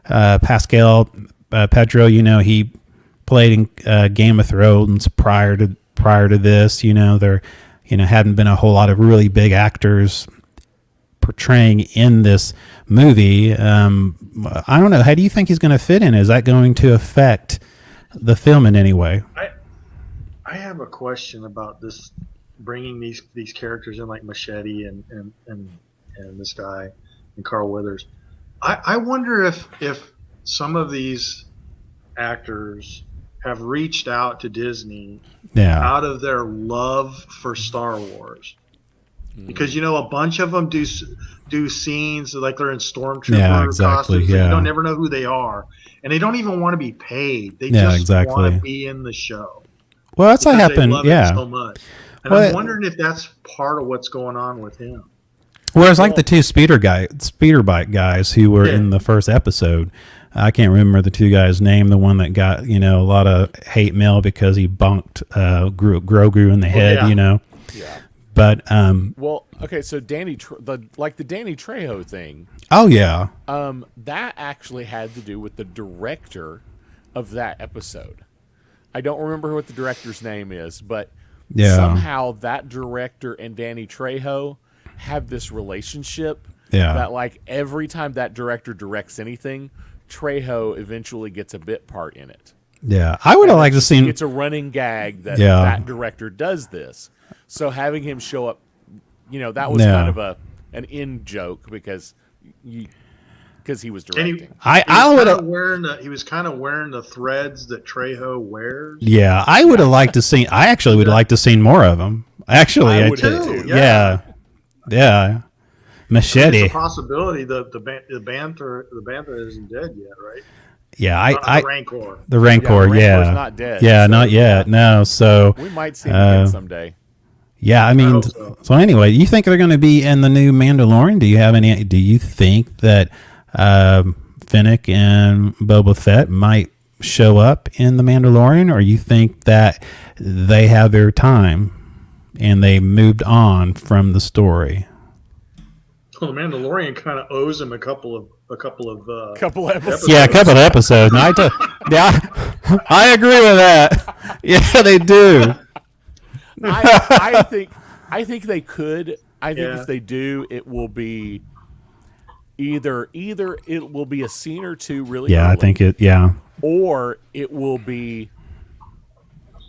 Pascal Pedro, he played in Game of Thrones prior to this. There, hadn't been a whole lot of really big actors portraying in this movie. I don't know. How do you think he's going to fit in? Is that going to affect the film in any way? I have a question about this. Bringing these characters in like Machete and this guy and Carl Weathers. I wonder if some of these actors have reached out to Disney out of their love for Star Wars. Because a bunch of them do scenes like they're in stormtrooper costumes. You don't never know who they are, and they don't even want to be paid. They just want to be in the show. Well, that's what happened. They love it so much. And I'm wondering if that's part of what's going on with him. Whereas like the two speeder bike guys who were in the first episode, I can't remember the two guys' name. The one that got a lot of hate mail because he bunked Grogu in the head. Yeah. But okay. So the Danny Trejo thing. Oh yeah. That actually had to do with the director of that episode. I don't remember what the director's name is, but. Yeah. Somehow that director and Danny Trejo have this relationship that like every time that director directs anything, Trejo eventually gets a bit part in it. Yeah. I would have liked to see. It's a running gag that director does this. So having him show up, that was kind of an in joke because he was directing. He was kind of wearing the threads that Trejo wears. Yeah, I would have liked to see. I actually would have liked to see more of him. Actually, I would too. Yeah. Machete. It's a possibility that the Bantha isn't dead yet, right? Yeah, the Rancor. The Rancor, not dead. Yeah, so not yet. No, so we might see him again someday. Yeah, I mean, so anyway, you think they're going to be in the new Mandalorian? Do you think that Finnick and Boba Fett might show up in the Mandalorian, or you think that they have their time and they moved on from the story? Well, the Mandalorian kind of owes him a couple of episodes. Yeah, a couple of episodes. I agree with that. Yeah, they do. I I think they could. I think if they do, it will be either it will be a scene or two really early, I think it. Yeah. Or it will be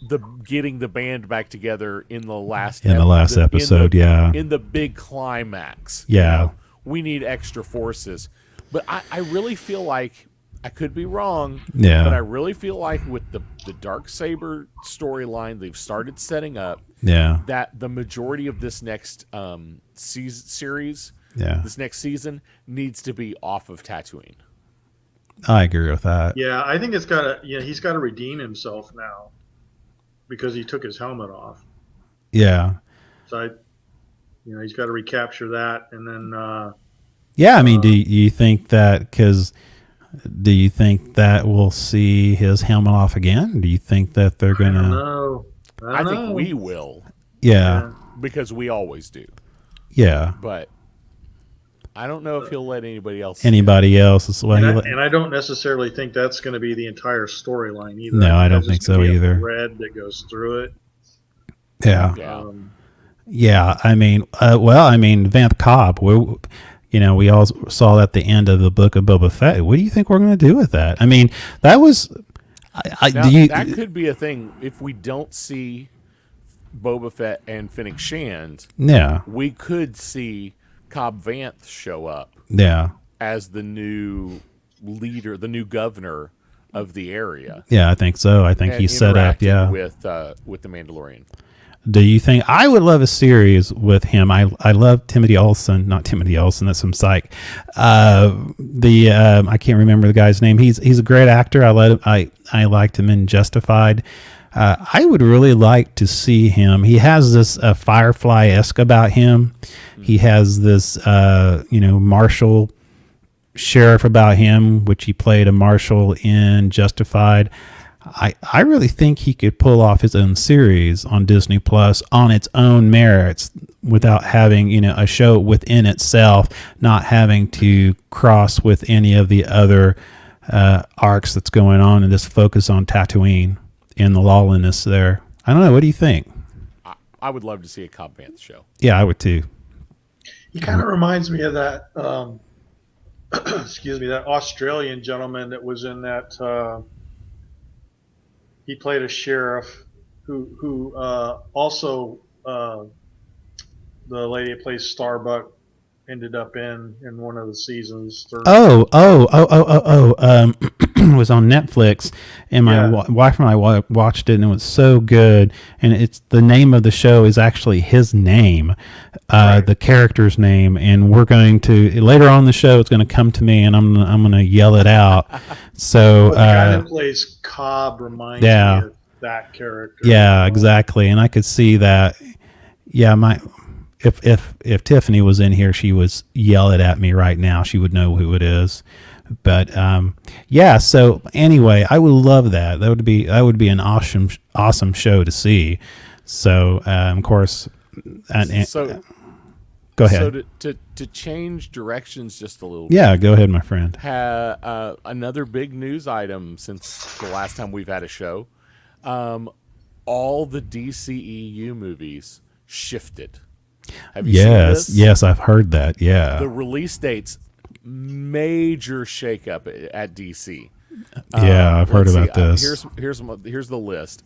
the getting the band back together in the last episode. In the big climax. Yeah. We need extra forces. But I really feel like, I could be wrong, but I really feel like with the Darksaber storyline they've started setting up, that the majority of this next series, this next season, needs to be off of Tatooine. I agree with that. Yeah, I think he's got to redeem himself now because he took his helmet off. Yeah. So he's got to recapture that, and then. I mean, do you think that do you think that we'll see his helmet off again? Do you think that they're gonna? I don't know. I think we will. Yeah. Because we always do. Yeah. But I don't know if he'll let anybody else. Anybody else as well. And I don't necessarily think that's going to be the entire storyline either. No, I don't think so either. A thread that goes through it. Yeah. I mean, Vanth Cobb. We all saw at the end of the book of Boba Fett. What do you think we're going to do with that? I mean, that was. That could be a thing if we don't see Boba Fett and Finnick Shand. Yeah. We could see Cobb Vanth show up. Yeah. As the new leader, the new governor of the area. Yeah, I think so. I think he's set up. Yeah. With the Mandalorian. Do you think I would love a series with him? I love Timothy Olsen, not Timothy Olsen. That's some psych. I can't remember the guy's name. He's a great actor. I liked him in Justified. I would really like to see him. He has this Firefly-esque about him. He has this marshal sheriff about him, which he played a marshal in Justified. I really think he could pull off his own series on Disney Plus on its own merits without having, a show within itself, not having to cross with any of the other arcs that's going on and just focus on Tatooine and the lawlessness there. I don't know. What do you think? I would love to see a Cobb Vanth show. Yeah, I would too. He kind of reminds me of that, excuse me, that Australian gentleman that was in that. He played a sheriff who also the lady that plays Starbuck ended up in one of the seasons. Was on Netflix, and my wife and I watched it, and it was so good. And it's the name of the show is actually his name, the character's name, and we're going to later on in the show. It's going to come to me, and I'm going to yell it out. So the guy that plays Cobb reminds me of that character. Yeah, exactly, and I could see that. Yeah, if Tiffany was in here, she would yell it at me right now. She would know who it is. But so anyway, I would love that. That would be an awesome show to see. So of course, so go ahead. So to change directions just a little. Yeah, go ahead, my friend. Another big news item since the last time we've had a show. All the DCEU movies shifted. Have you seen this? Yes, I've heard that. Yeah, the release dates. Major shakeup at DC. Yeah, I've heard about this. Here's the list.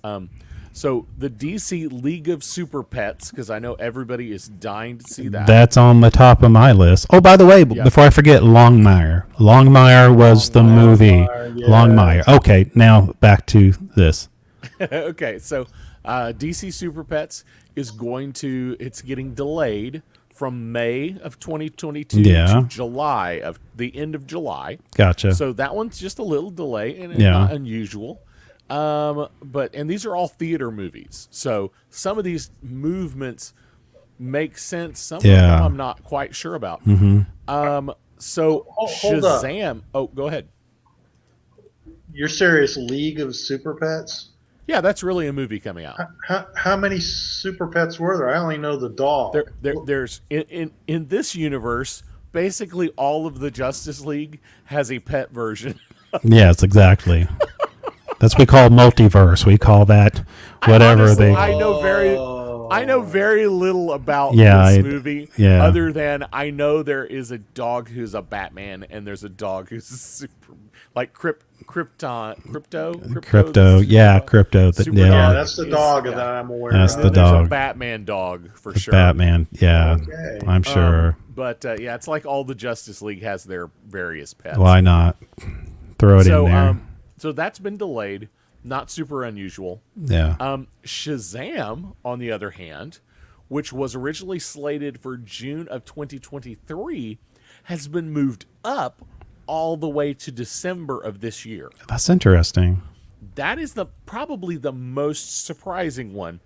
So the DC League of Super Pets, because I know everybody is dying to see that. That's on the top of my list. Oh, by the way, before I forget, Longmire. Longmire was the movie. Yeah. Longmire. Okay, now back to this. Okay, so DC Super Pets is it's getting delayed from May of 2022 to July of the end of July. Gotcha. So that one's just a little delay, and it's not unusual. And these are all theater movies. So some of these movements make sense. Some of them I'm not quite sure about. Mm-hmm. So hold Shazam. up. Oh, go ahead. You're serious? League of Super Pets? Yeah, that's really a movie coming out. How many Super Pets were there? I only know the dog. There's in this universe, basically all of the Justice League has a pet version. Yes, exactly. That's what we call multiverse. We call that whatever I know I know very little about Yeah, this movie, yeah. other than I know there is a dog who's a Batman, and there's a dog who's a super, like crypto. Yeah, crypto. Super Yeah, Yeah, dog that's the is- dog yeah. that I'm aware That's of. the There's a dog. Batman dog for sure. Batman. Yeah, Okay. I'm sure. But yeah, it's like all the Justice League has their various pets. Why not? Throw it in there. So that's been delayed. Not super unusual. Yeah. Shazam, on the other hand, which was originally slated for June of 2023, has been moved up all the way to December of this year. That's interesting. That is probably the most surprising one,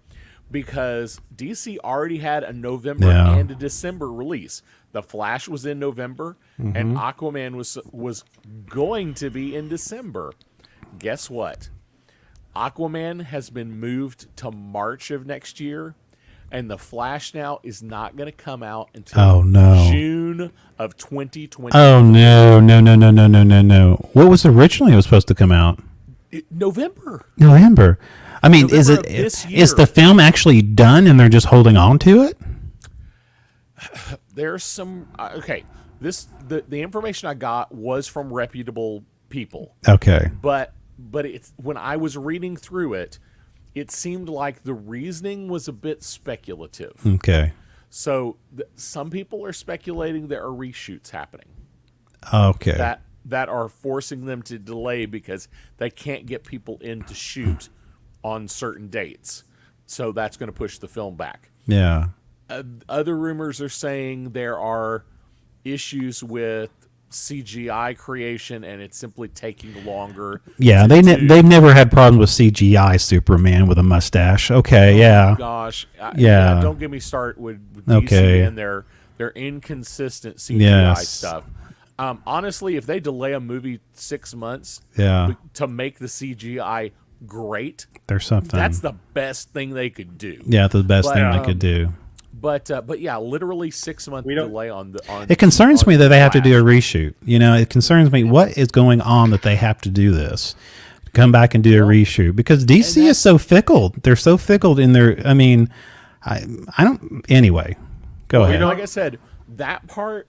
because DC already had a November Yeah. and a December release. The Flash was in November, and Aquaman was going to be in December. Guess what? Aquaman has been moved to March of next year, and The Flash now is not going to come out until June of 2020. Oh, no. What was originally supposed to come out? November. November. I mean, November of this year. is the film actually done and they're just holding on to it? There's some okay. The information I got was from reputable people. Okay. But it's when I was reading through it, it seemed like the reasoning was a bit speculative. Okay. So some people are speculating there are reshoots happening Okay. that are forcing them to delay because they can't get people in to shoot on certain dates. So that's going to push the film back. Yeah. Other rumors are saying there are issues with CGI creation and it's simply taking longer. Yeah, they've never had problems with CGI Superman with a mustache. Okay, yeah. Gosh. Yeah. Don't get me started with DC Okay. and their inconsistent CGI Yes. stuff. Honestly, if they delay a movie 6 months Yeah. to make the CGI great, There's something. that's the best thing they could do. Yeah, the best But, thing they could do. But yeah, literally 6 month delay on. It concerns on me that they have to do a Flash. reshoot. You know, it concerns me what is going on that they have to do this. Come back and do a reshoot because DC is so fickle. They're so fickle in their. I mean, I don't. Anyway, go ahead. Like I said, that part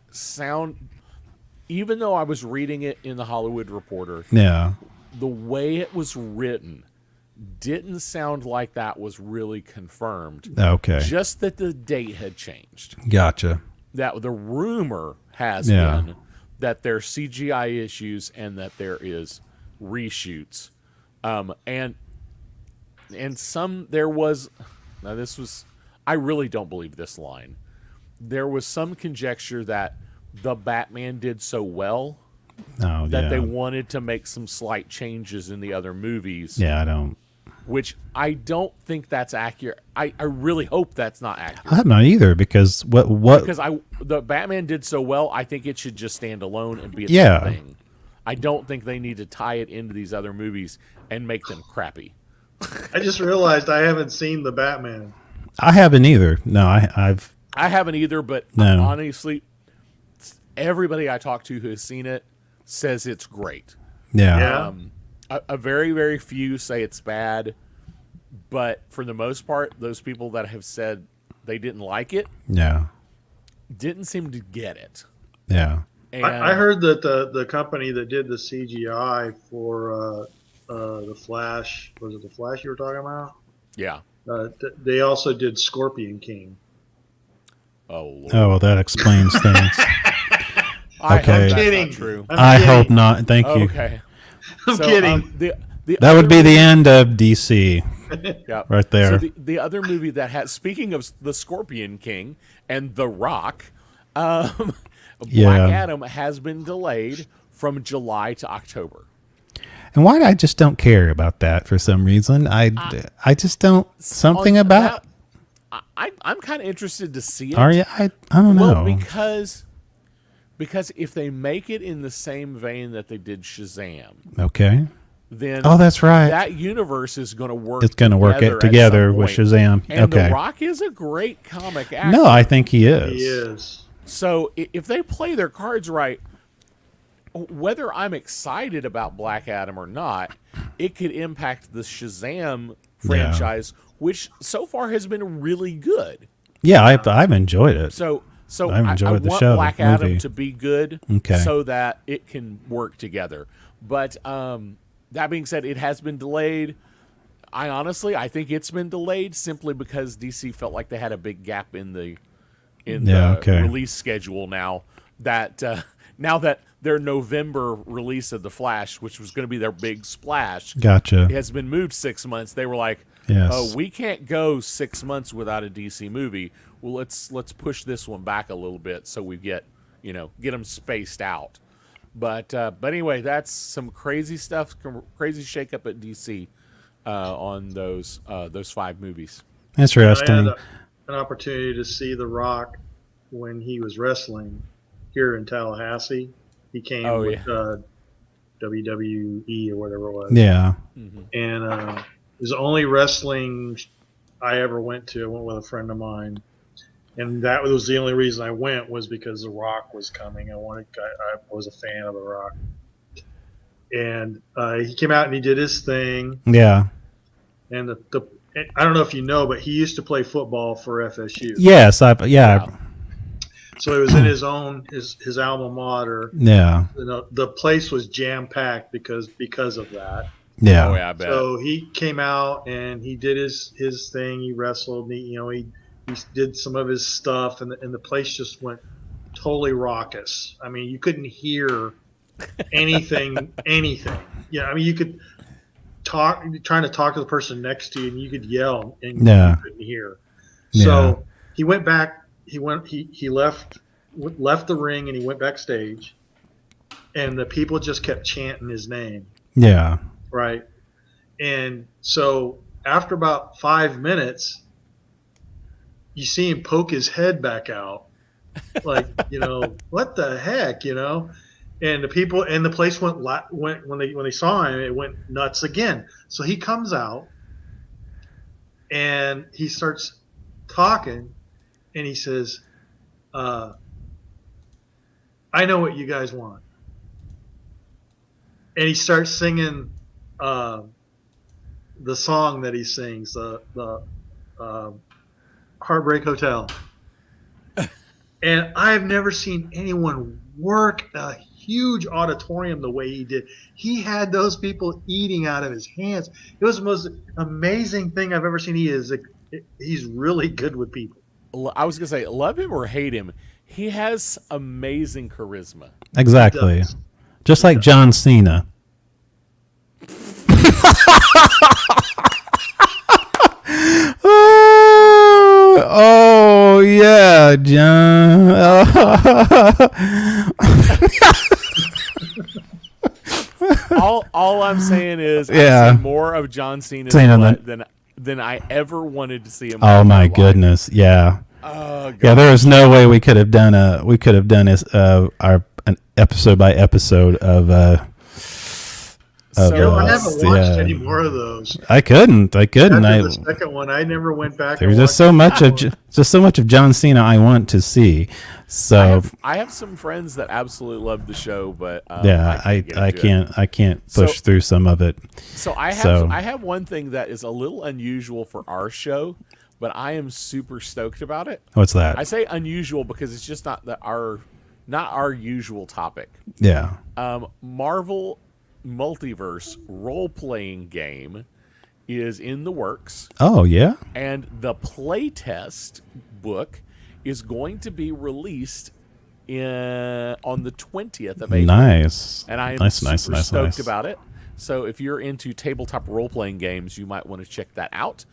even though I was reading it in the Hollywood Reporter, Yeah. the way it was written didn't sound like that was really confirmed. Okay. Just that the date had changed. Gotcha. That the rumor has Yeah. been that there's CGI issues and that there is reshoots. And some there was now this was I really don't believe this line. There was some conjecture that the Batman did so well Oh, that yeah. they wanted to make some slight changes in the other movies. Yeah, I don't. Which I don't think that's accurate. I really hope that's not accurate. I'm not either because what? Because the Batman did so well, I think it should just stand alone and be its Yeah. own thing. I don't think they need to tie it into these other movies and make them crappy. I just realized I haven't seen the Batman. I haven't either. No, I've. I haven't either, but No. honestly, everybody I talk to who has seen it says it's great. Yeah. Yeah. A very, very few say it's bad, but for the most part, those people that have said they didn't like it Yeah. didn't seem to get it. Yeah. And I heard that the company that did the CGI for the Flash, was it the Flash you were talking about? yeah. They also did Scorpion King. Oh, Lord. Oh, well, that explains things. I okay. hope that's Kidding. not true. I hope not. Thank you. Okay. I'm kidding. The That would other be the movie- end of DC Yeah. right there. So the other movie that has, speaking of the Scorpion King and The Rock, Black Yeah. Adam has been delayed from July to October. And why I just don't care about that for some reason. I just don't. Something about. I'm kind of interested to see it. Are you? I don't know. Well, because if they make it in the same vein that they did Shazam, Okay. then Oh, that's right. that universe is going to work. It's going to work it at together some with point. Shazam. And Okay. The Rock is a great comic actor. No, I think he is. He is. So if they play their cards right, whether I'm excited about Black Adam or not, it could impact the Shazam franchise, which so far has been really good. Yeah, I've enjoyed it. So I've enjoyed the want show, Black the Adam movie. to be good, Okay. so that it can work together. But that being said, it has been delayed. I think it's been delayed simply because DC felt like they had a big gap in the release schedule. Now that their November release of The Flash, which was going to be their big splash, Gotcha. has been moved 6 months. They were like, Yes. "Oh, we can't go 6 months without a DC movie. Well, let's push this one back a little bit so we get them spaced out." But anyway, that's some crazy stuff, crazy shakeup at DC on those 5 movies. Interesting. I had an opportunity to see The Rock when he was wrestling here in Tallahassee. He came with WWE or whatever it was. Yeah. And it was the only wrestling I ever went to. I went with a friend of mine. And that was the only reason I went, was because The Rock was coming. I was a fan of The Rock. And he came out and he did his thing. Yeah. And I don't know if you know, but he used to play football for FSU. Yes. So it was in his alma mater. Yeah. The place was jam packed because of that. Yeah. Oh yeah, I bet. So he came out and he did his thing. He wrestled. He did some of his stuff, and the place just went totally raucous. I mean, you couldn't hear anything. Yeah, I mean, you could trying to talk to the person next to you, and you could yell, and you couldn't hear. So he went back. He left the ring, and he went backstage, and the people just kept chanting his name. Yeah. Right. And so after about 5 minutes, you see him poke his head back out, like, what the heck, And the people and the place went when they saw him, it went nuts again. So he comes out and he starts talking, and he says, "I know what you guys want." And he starts singing the song that he sings, the Heartbreak Hotel. And I've never seen anyone work a huge auditorium the way he did. He had those people eating out of his hands. It was the most amazing thing I've ever seen. He's really good with people. I was going to say, love him or hate him, he has amazing charisma. Exactly. Just like John Cena. Oh yeah, John. All I'm saying is, I've seen more of John Cena than I ever wanted to see him. Oh my goodness, yeah. Oh, God. Yeah, there is no way we could have done an episode by episode of. I haven't watched any more of those. I couldn't. After the second one, I never went back. There's just so much of John Cena I want to see. So I have some friends that absolutely love the show, but I can't push through some of it. So I have one thing that is a little unusual for our show, but I am super stoked about it. What's that? I say unusual because it's just not our usual topic. Yeah. Marvel Multiverse role-playing game is in the works. Oh, yeah? And the playtest book is going to be released on the 20th of April. Nice. And I am super stoked nice. about it. So if you're into tabletop role-playing games, you might want to check that out.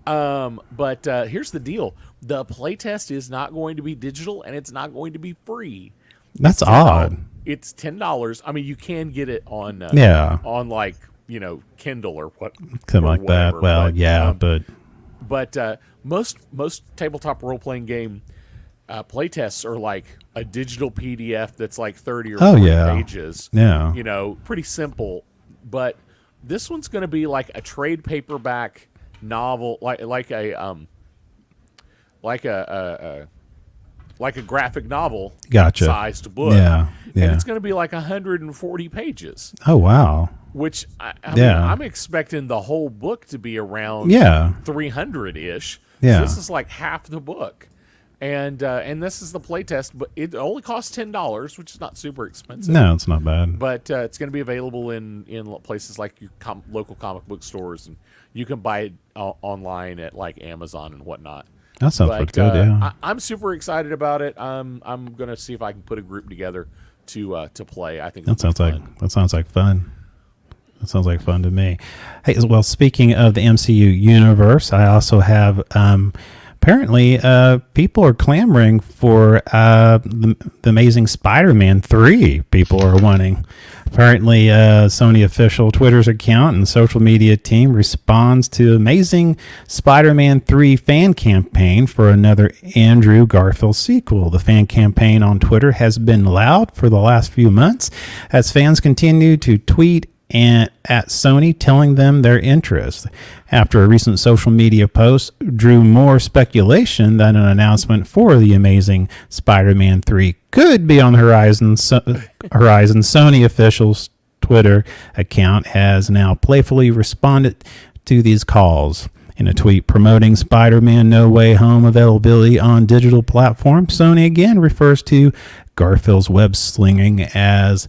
But here's the deal. The playtest is not going to be digital, and it's not going to be free. That's odd. It's $10. I mean, you can get it on on like Kindle or something like that. Well, but most tabletop role playing game playtests are like a digital PDF that's like 30 or 40 pages. Yeah, pretty simple. But this one's going to be like a trade paperback novel, like a graphic novel sized book. Yeah. And it's going to be like 140 pages. Oh, wow. Which I mean, I'm expecting the whole book to be around 300-ish. Yeah. So this is like half the book. And this is the playtest, but it only costs $10, which is not super expensive. No, it's not bad. But it's going to be available in places like your local comic book stores, and you can buy it online at like Amazon and whatnot. That sounds pretty good. Yeah, I'm super excited about it. I'm going to see if I can put a group together to play. I think that sounds like fun. That sounds like fun to me. Hey, well, speaking of the MCU universe, I also have. Apparently, people are clamoring for the Amazing Spider-Man 3. People are wanting. Apparently, Sony official Twitter's account and social media team responds to Amazing Spider-Man 3 fan campaign for another Andrew Garfield sequel. The fan campaign on Twitter has been loud for the last few months as fans continue to tweet and at Sony telling them their interest. After a recent social media post drew more speculation than an announcement for the Amazing Spider-Man 3 could be on the horizon. Sony official's Twitter account has now playfully responded to these calls. In a tweet promoting Spider-Man No Way Home availability on digital platforms, Sony again refers to Garfield's web slinging as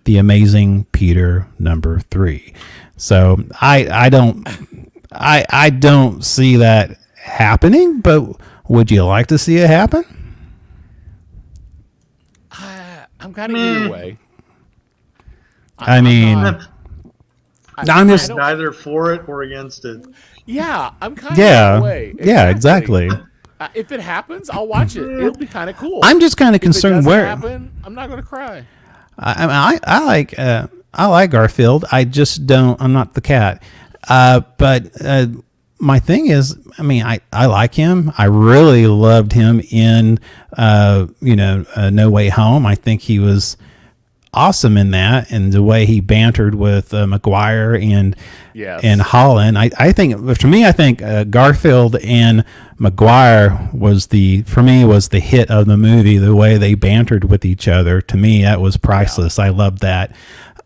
the Amazing Peter number 3. So I don't see that happening, but would you like to see it happen? I'm kind of either way. I'm just neither for it or against it. Yeah, I'm kind of either way. Exactly. Yeah, exactly. If it happens, I'll watch it. It'll be kind of cool. I'm just kind of concerned if it where happen, I'm not going to cry. I like Garfield. I just don't. I'm not the cat. But my thing is, I mean, I like him. I really loved him in No Way Home. I think he was awesome in that, and the way he bantered with Maguire and Holland. I think Garfield and Maguire was the hit of the movie. The way they bantered with each other, to me, that was priceless. I loved that.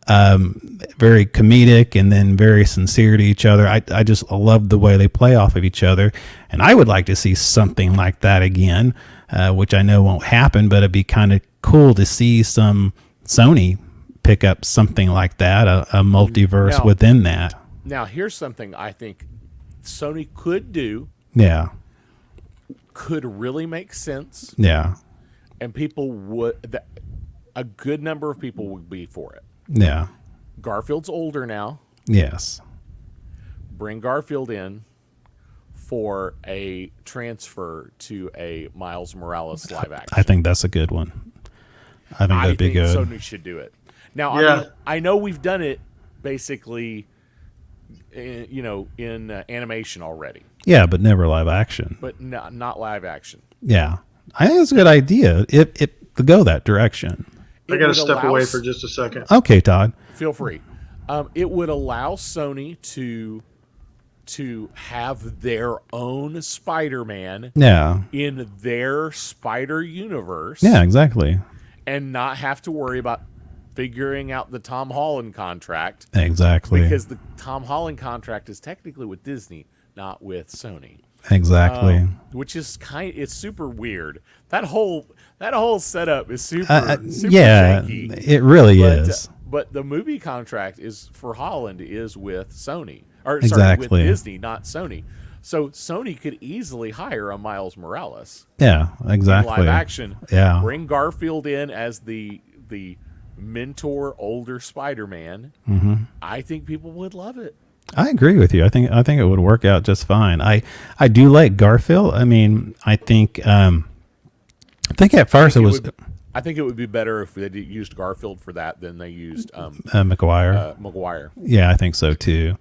Very comedic and then very sincere to each other. I just loved the way they play off of each other, and I would like to see something like that again, which I know won't happen, but it'd be kind of cool to see some Sony pick up something like that, a multiverse within that. Now, here's something I think Sony could do. Yeah. Could really make sense. Yeah. And a good number of people would be for it. Yeah. Garfield's older now. Yes. Bring Garfield in for a transfer to a Miles Morales live action. I think that's a good one. I think that'd be good. Sony should do it. Now, I know we've done it basically, in animation already. Yeah, but never live action. But not live action. Yeah, I think it's a good idea. To go that direction. I got to step away for just a second. Okay, Todd. Feel free. It would allow Sony to have their own Spider-Man. Yeah. In their Spider universe. Yeah, exactly. And not have to worry about figuring out the Tom Holland contract. Exactly. Because the Tom Holland contract is technically with Disney, not with Sony. Exactly. Which is it's super weird. That whole setup is super janky. It really is. But the movie contract is for Holland is with Sony. With Disney, not Sony. So Sony could easily hire a Miles Morales. Yeah, exactly. In live action. Yeah. Bring Garfield in as the mentor older Spider-Man. Mm-hmm. I think people would love it. I agree with you. I think it would work out just fine. I do like Garfield. I mean, I think at first I think it would be better if they used Garfield for that than they used Maguire. Maguire. Yeah, I think so too.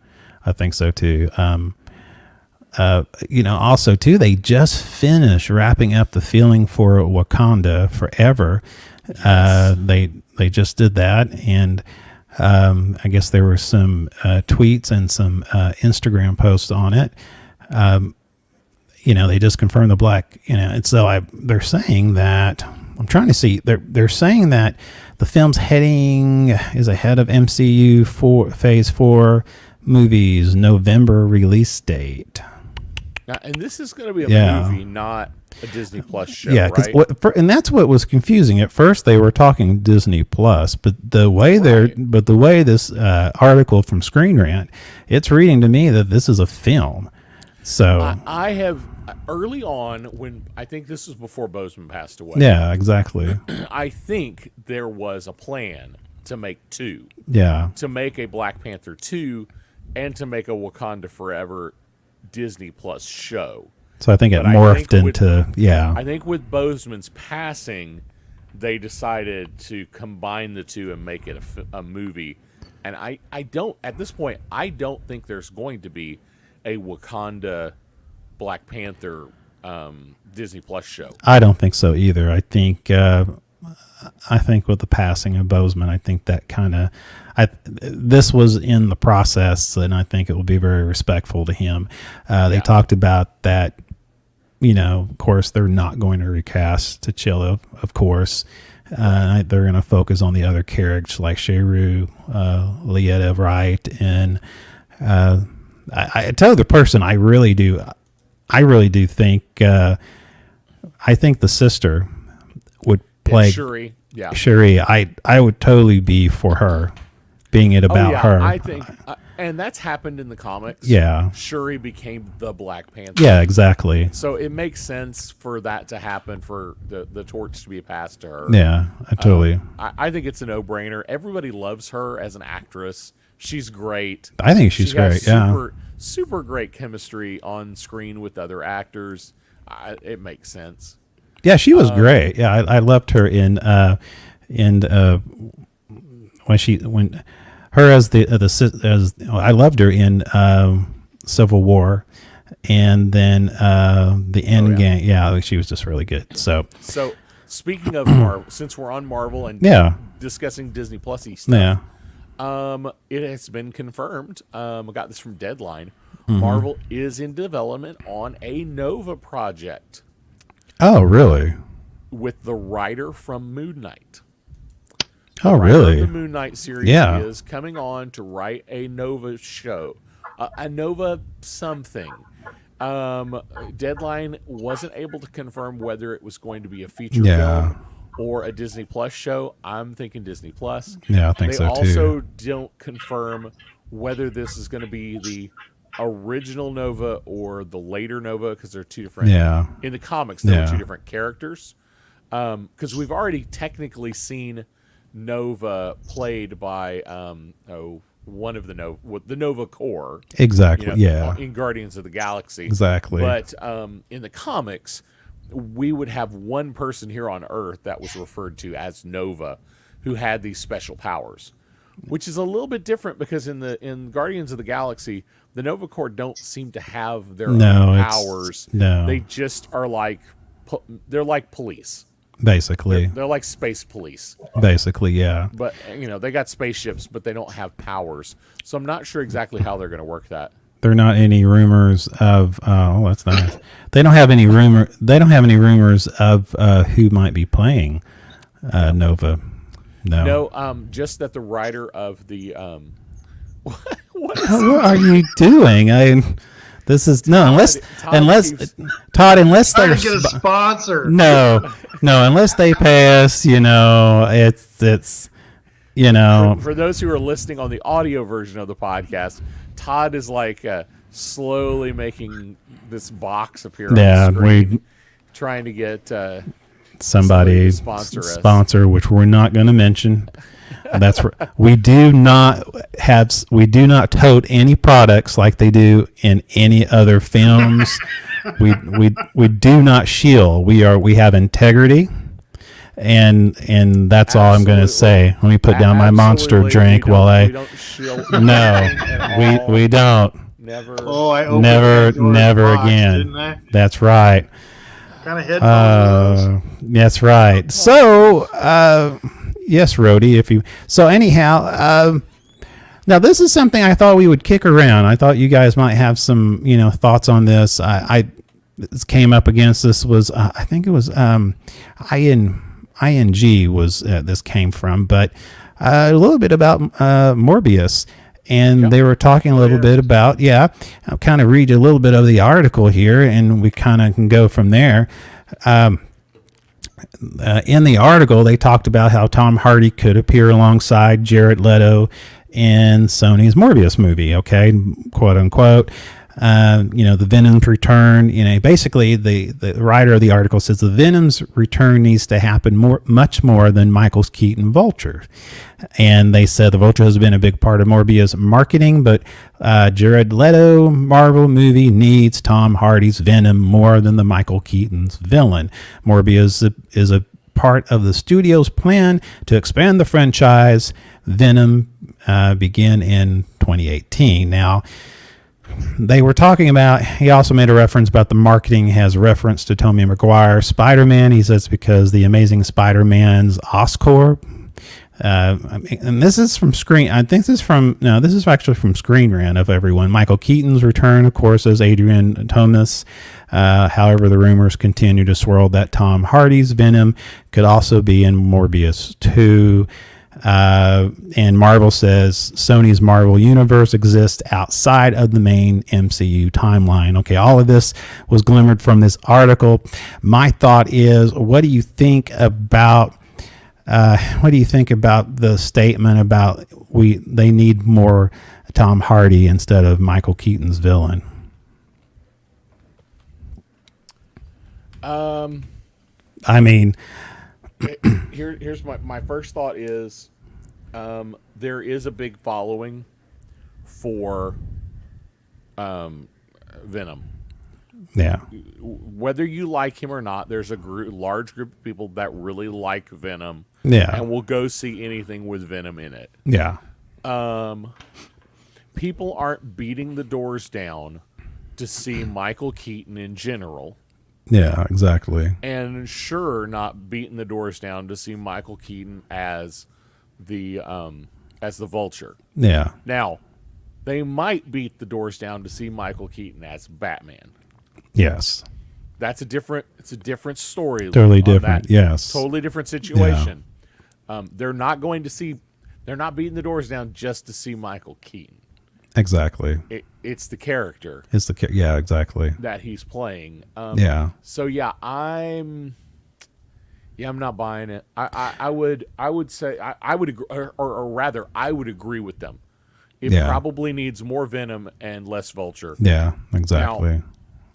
Also too, they just finished wrapping up the filming for Wakanda Forever. Yes. They just did that, and I guess there were some tweets and some Instagram posts on it. they just confirmed the black, and so they're saying that, I'm trying to see, they're saying that the film's is ahead of MCU Phase 4 movies November release date. Now, and this is going to be a movie, not a Disney Plus show, right? And that's what was confusing. At first, they were talking Disney Plus, but the way this article from Screen Rant, it's reading to me that this is a film. So I have early on, when I think this was before Boseman passed away. Yeah, exactly. I think there was a plan to make two. Yeah. To make a Black Panther 2 and to make a Wakanda Forever Disney Plus show. So I think it morphed into. I think with Boseman's passing, they decided to combine the two and make it a movie. And I don't, at this point, I don't think there's going to be a Wakanda Black Panther Disney Plus show. I don't think so either. I think with the passing of Boseman, I think that this was in the process, and I think it will be very respectful to him. They talked about that, of course, they're not going to recast T'Challa, of course. They're going to focus on the other characters like Sheru, Lietta Wright, and I tell the person I really do think I think the sister would play Shuri. Yeah, Shuri. I would totally be for her, being it about her. I think, and that's happened in the comics. Yeah, Shuri became the Black Panther. Yeah, exactly. So it makes sense for that to happen, for the torch to be passed to her. Yeah, I totally. I think it's a no-brainer. Everybody loves her as an actress. She's great. I think she's great. Super great chemistry on screen with other actors. It makes sense. Yeah, she was great. Yeah, I loved her when her as I loved her in Civil War, and then the End Game. Yeah, she was just really good. So speaking of Marvel, since we're on Marvel and discussing Disney Plus-y stuff. It has been confirmed. I got this from Deadline. Mm-hmm. Marvel is in development on a Nova project. Oh, really? With the writer from Moon Knight. Oh, really? The Moon Knight series is coming on to write a Nova show. A Nova something. Deadline wasn't able to confirm whether it was going to be a feature film or a Disney Plus show. I'm thinking Disney Plus. Yeah, I think so too. They also don't confirm whether this is going to be the original Nova or the later Nova, because they're two different. Yeah. In the comics, there were two different characters. Because we've already technically seen Nova played by one of the Nova Corps. Exactly. In Guardians of the Galaxy. Exactly. But in the comics, we would have one person here on Earth that was referred to as Nova, who had these special powers, which is a little bit different because in Guardians of the Galaxy, the Nova Corps don't seem to have their own powers. No, they just are they're like police. Basically, they're like space police. Basically, yeah. But they got spaceships, but they don't have powers. So I'm not sure exactly how they're going to work that. There are not any rumors of. Oh, that's nice. They don't have any rumor. They don't have any rumors of who might be playing Nova. No, just that the writer of the. What are you doing? This is unless they're get a sponsor. No, unless they pay us. It's. For those who are listening on the audio version of the podcast, Todd is slowly making this box appear on the screen, trying to get somebody to sponsor, which we're not going to mention. That's we do not tote any products like they do in any other films. we do not shield. We have integrity. And that's all I'm going to say. Let me put down my monster drink we don't. Never. Oh, I never again. That's right. Kind of headphones. That's right. So, yes, Rhodey. Anyhow, now this is something I thought we would kick around. I thought you guys might have some, thoughts on this. this came up against this was I think it was ING was this came from, but a little bit about Morbius. And they were talking a little bit about, I'll kind of read you a little bit of the article here, and we kind of can go from there. In the article, they talked about how Tom Hardy could appear alongside Jared Leto in Sony's Morbius movie, okay, quote unquote. The Venom's return, basically the writer of the article says the Venom's return needs to happen much more than Michael Keaton Vulture. And they said the Vulture has been a big part of Morbius marketing, but Jared Leto Marvel movie needs Tom Hardy's Venom more than the Michael Keaton's villain. Morbius is a part of the studio's plan to expand the franchise. Venom begin in 2018. Now, they were talking about, he also made a reference about the marketing has reference to Tobey Maguire Spider-Man. He says because the Amazing Spider-Man's Oscorp. And this is from Screen. I think this is actually from Screen Rant of everyone. Michael Keaton's return, of course, as Adrian Thomas. However, the rumors continue to swirl that Tom Hardy's Venom could also be in Morbius 2. And Marvel says Sony's Marvel Universe exists outside of the main MCU timeline. Okay, all of this was glimmered from this article. My thought is, what do you think about the statement about they need more Tom Hardy instead of Michael Keaton's villain? Here's my first thought is, there is a big following for Venom. Yeah. Whether you like him or not, there's a large group of people that really like Venom. Yeah. And will go see anything with Venom in it. Yeah. People aren't beating the doors down to see Michael Keaton in general. Yeah, exactly. And sure, not beating the doors down to see Michael Keaton as the Vulture. Yeah. Now, they might beat the doors down to see Michael Keaton as Batman. Yes. It's a different story. Totally different. Yes. Totally different situation. Yeah. They're not beating the doors down just to see Michael Keaton. Exactly. It's the character. Yeah, exactly. That he's playing. So yeah, I'm not buying it. I would say I would agree, or rather I would agree with them. It probably needs more Venom and less Vulture. Yeah, exactly. Now,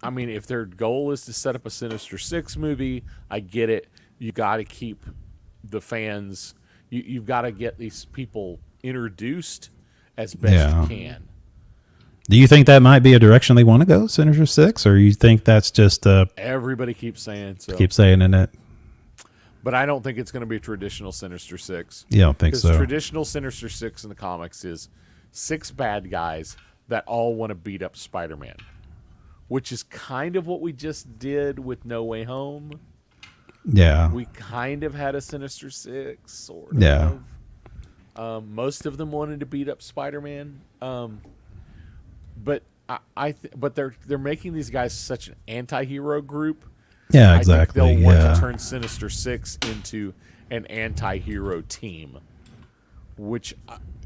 I mean, if their goal is to set up a Sinister Six movie, I get it. You got to keep the fans. You've got to get these people introduced as best you can. Do you think that might be a direction they want to go, Sinister Six, or you think that's just everybody keeps saying so? Keep saying it. But I don't think it's going to be a traditional Sinister Six. You don't think so? Because traditional Sinister Six in the comics is 6 bad guys that all want to beat up Spider-Man, which is kind of what we just did with No Way Home. Yeah. We kind of had a Sinister Six, sort of. Yeah. Most of them wanted to beat up Spider-Man. But but they're making these guys such an anti-hero group. Yeah, exactly. I think they'll want to turn Sinister Six into an anti-hero team, which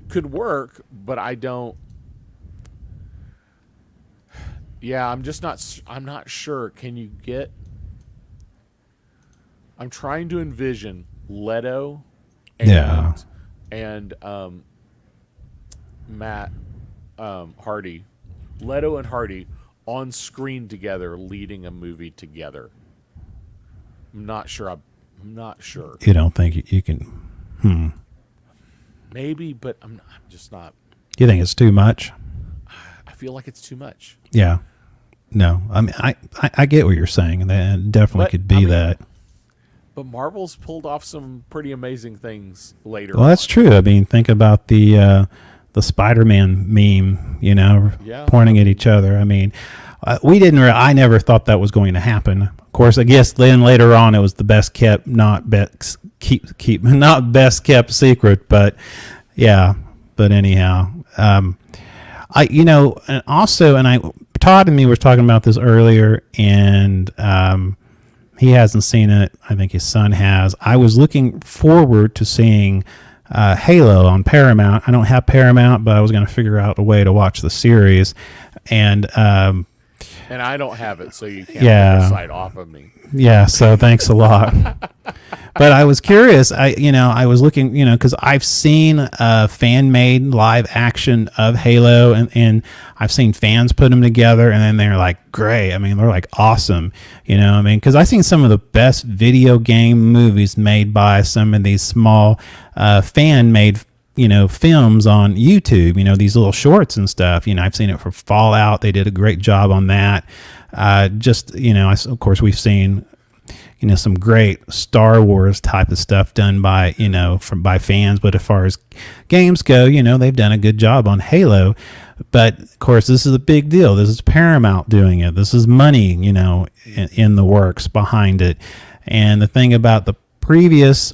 could work, but I don't. Yeah, I'm not sure. Can you get? I'm trying to envision Leto and Matt Hardy, Leto and Hardy on screen together, leading a movie together. I'm not sure. You don't think you can? Maybe, but I'm just not. You think it's too much? I feel like it's too much. Yeah. No, I mean, I get what you're saying, and that definitely could be that. But Marvel's pulled off some pretty amazing things later. Well, that's true. I mean, think about the Spider-Man meme, pointing at each other. I mean, I never thought that was going to happen. Of course, I guess then later on it was the best kept, not best kept secret. But yeah. But anyhow, I Todd and me were talking about this earlier, and he hasn't seen it. I think his son has. I was looking forward to seeing Halo on Paramount. I don't have Paramount, but I was going to figure out a way to watch the series. And I don't have it, so you can't take the site off of me. Yeah, so thanks a lot. But I was curious. I was looking, because I've seen fan-made live action of Halo, and I've seen fans put them together, and then they're like great. I mean, they're like awesome. Because I've seen some of the best video game movies made by some of these small fan-made films on YouTube, these little shorts and stuff. I've seen it for Fallout. They did a great job on that. Of course, we've seen, some great Star Wars type of stuff done by, by fans. But as far as games go, they've done a good job on Halo. But of course, this is a big deal. This is Paramount doing it. This is money, in the works behind it. And the thing about the previous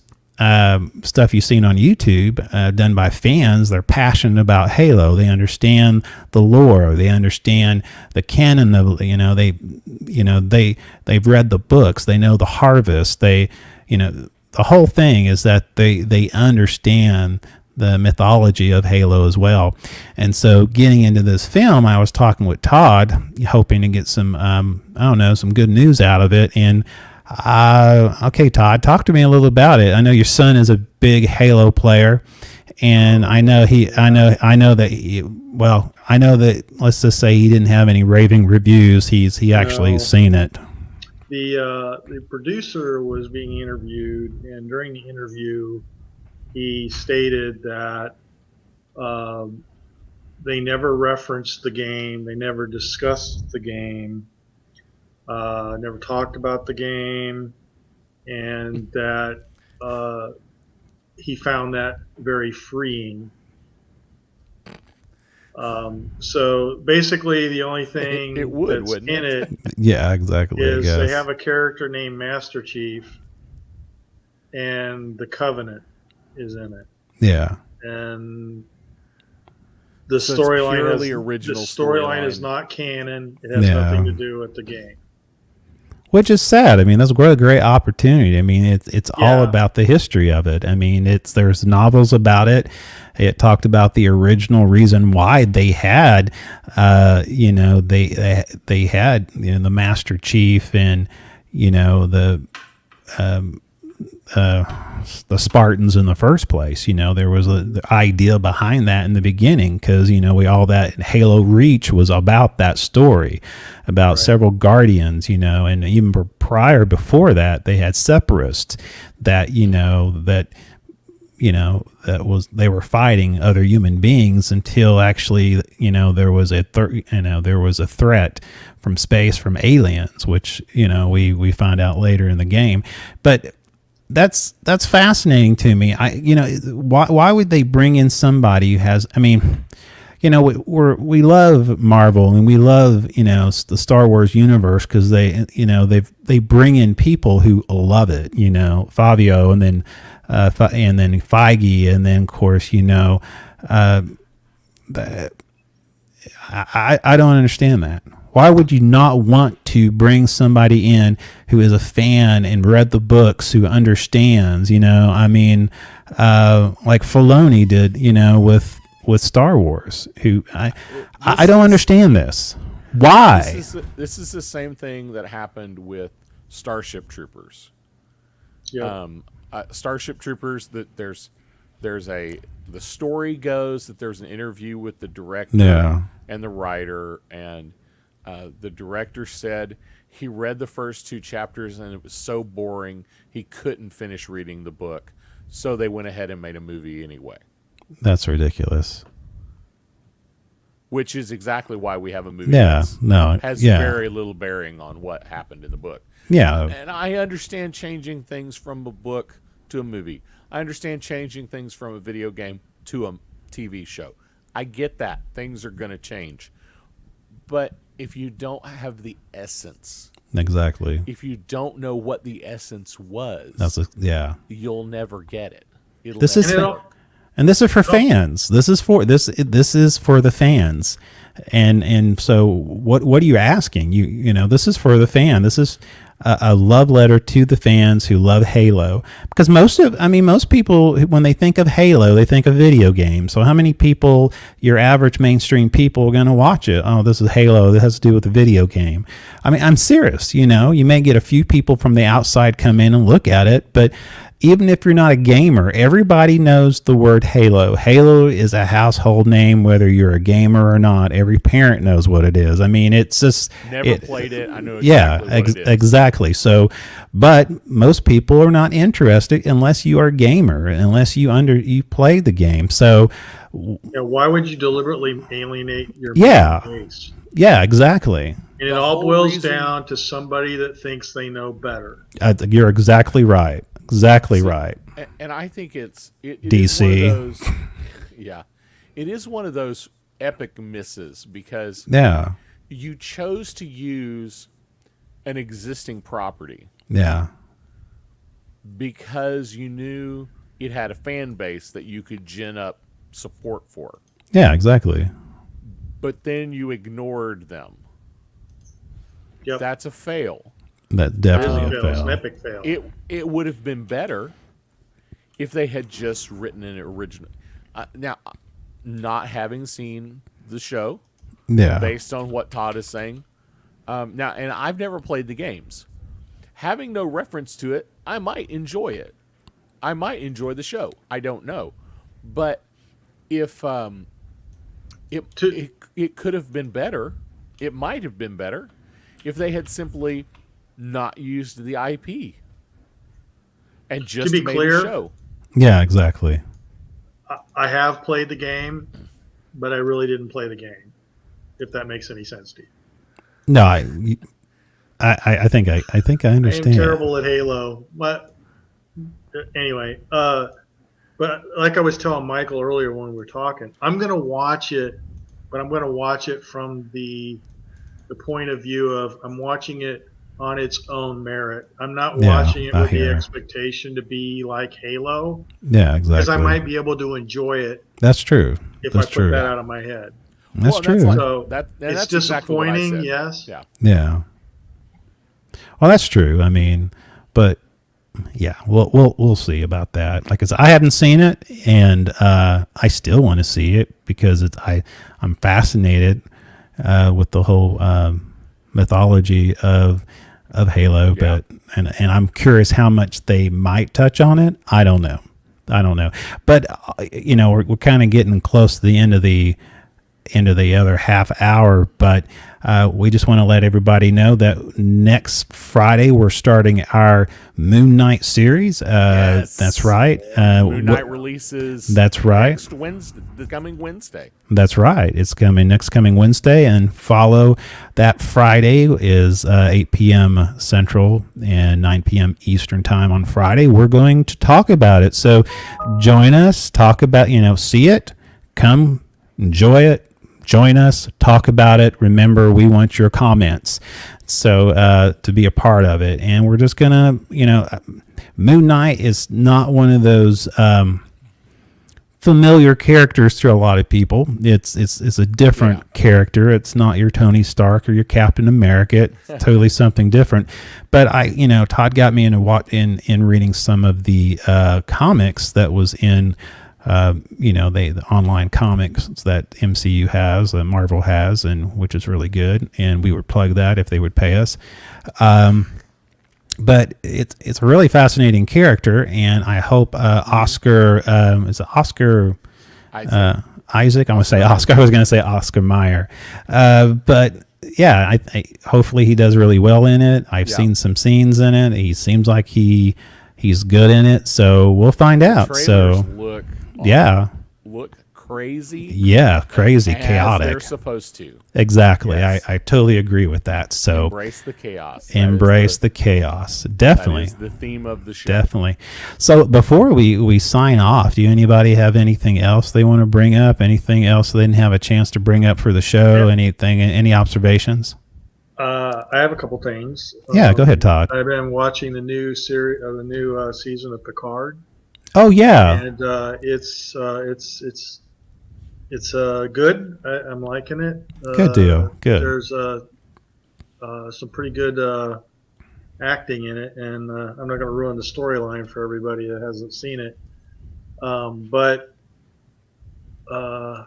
stuff you've seen on YouTube done by fans, they're passionate about Halo. They understand the lore. They understand the canon of, they've read the books. They know the harvest. The whole thing is that they understand the mythology of Halo as well. And so getting into this film, I was talking with Todd, hoping to get some, some good news out of it. And okay, Todd, talk to me a little about it. I know your son is a big Halo player, and I know that let's just say he didn't have any raving reviews. He actually seen it. The producer was being interviewed, and during the interview, he stated that they never referenced the game, they never discussed the game. Never talked about the game, and that he found that very freeing. So basically, the only thing that's in it, yeah, exactly, is they have a character named Master Chief, and the Covenant is in it. Yeah, and the storyline is not canon. It has nothing to do with the game. Which is sad. I mean, that's a great opportunity. I mean, it's all about the history of it. I mean, there's novels about it. It talked about the original reason why they had, they had the Master Chief and the Spartans in the first place. There was the idea behind that in the beginning, because that Halo Reach was about that story, about several Guardians, and even before that they had Separatists that they were fighting other human beings until actually there was a threat from space, from aliens, which we find out later in the game. But that's fascinating to me. Why would they bring in somebody who has? I mean, we love Marvel and we love the Star Wars universe because they bring in people who love it. Fabio and then Feige, and then of course I don't understand that. Why would you not want to bring somebody in who is a fan and read the books, who understands, like Filoni did, with Star Wars, who I don't understand this. Why? This is the same thing that happened with Starship Troopers. Yeah. Starship Troopers, that the story goes that there's an interview with the director and the writer, and the director said he read the first 2 chapters and it was so boring he couldn't finish reading the book, so they went ahead and made a movie anyway. That's ridiculous. Which is exactly why we have a movie that has very little bearing on what happened in the book. Yeah. And I understand changing things from a book to a movie. I understand changing things from a video game to a TV show. I get that. Things are going to change. But if you don't have the essence, exactly, if you don't know what the essence was, you'll never get it. And this is for fans. This is for the fans. And so what are you asking? You know, this is for the fan. This is a love letter to the fans who love Halo, because most people, when they think of Halo, they think of video games. So how many people, your average mainstream people, are going to watch it? Oh, this is Halo. This has to do with the video game. I mean, I'm serious. You know, you may get a few people from the outside come in and look at it, but even if you're not a gamer, everybody knows the word Halo. Halo is a household name, whether you're a gamer or not. Every parent knows what it is. I mean, it's just never played it. I know exactly what it is. Exactly. So, but most people are not interested unless you are a gamer, unless you play the game. So, why would you deliberately alienate your base? Yeah, exactly. And it all boils down to somebody that thinks they know better. You're exactly right. Exactly right. And I think it DC. is one of those, yeah, it is one of those epic misses, because you chose to use an existing property. Yeah. Because you knew it had a fan base that you could gin up support for. Yeah, exactly. But then you ignored them. Yep. That's a fail. That's definitely a fail. It's an epic fail. It would have been better if they had just written an original. Now, not having seen the show, based on what Todd is saying, now, and I've never played the games. Having no reference to it, I might enjoy it. I might enjoy the show. I don't know, but if it could have been better, it might have been better if they had simply not used the IP and just to be made clear, a show. Yeah, exactly. I have played the game, but I really didn't play the game, if that makes any sense to you. No, I think I understand. I am terrible at Halo, but anyway, but like I was telling Michael earlier when we were talking, I'm going to watch it, but I'm going to watch it from the point of view of I'm watching it on its own merit. I'm not watching it with the expectation to be like Halo. Yeah, exactly. Because I might be able to enjoy it. That's true. If I put that out of my head. That's true. So that's it's exactly disappointing, what I yes. Yeah. Yeah. Well, that's true. I mean, but yeah, we'll see about that. Like I said, I haven't seen it, and I still want to see it because I'm fascinated with the whole mythology of Halo, but and I'm curious how much they might touch on it. I don't know, but we're kind of getting close to the end of the other half hour, but we just want to let everybody know that next Friday we're starting our Moon Knight series. Yes. That's right. Moon Knight releases. That's right. Next Wednesday, the coming Wednesday. That's right. It's next coming Wednesday, and follow that Friday is 8 p.m. Central and 9 p.m. Eastern time on Friday. We're going to talk about it. So join us, talk about, see it, come enjoy it. Join us, talk about it. Remember, we want your comments. So to be a part of it. And we're just going to, Moon Knight is not one of those familiar characters to a lot of people. It's a different character. It's not your Tony Stark or your Captain America. It's totally something different. But Todd got me in reading some of the comics that was in the online comics that MCU has, Marvel has, and which is really good. And we would plug that if they would pay us. But it's a really fascinating character, and I hope Oscar is it Oscar Isaac. I'm gonna say Oscar. I was gonna say Oscar Mayer, but yeah, I hopefully he does really well in it. I've seen some scenes in it. He seems like he's good in it. So we'll find out. So look crazy. Yeah, crazy, chaotic. They're supposed to. Exactly. Yes. I totally agree with that. So embrace the chaos. Embrace the chaos. Definitely. That is the theme of the show. Definitely. So before we sign off, do anybody have anything else they want to bring up? Anything else they didn't have a chance to bring up for the show? Yeah. Any observations? I have a couple things. Yeah, go ahead, Todd. I've been watching the new series, the new season of Picard. Oh yeah, and it's good. I'm liking it. good deal. Good. There's some pretty good acting in it, and I'm not going to ruin the storyline for everybody that hasn't seen it. But I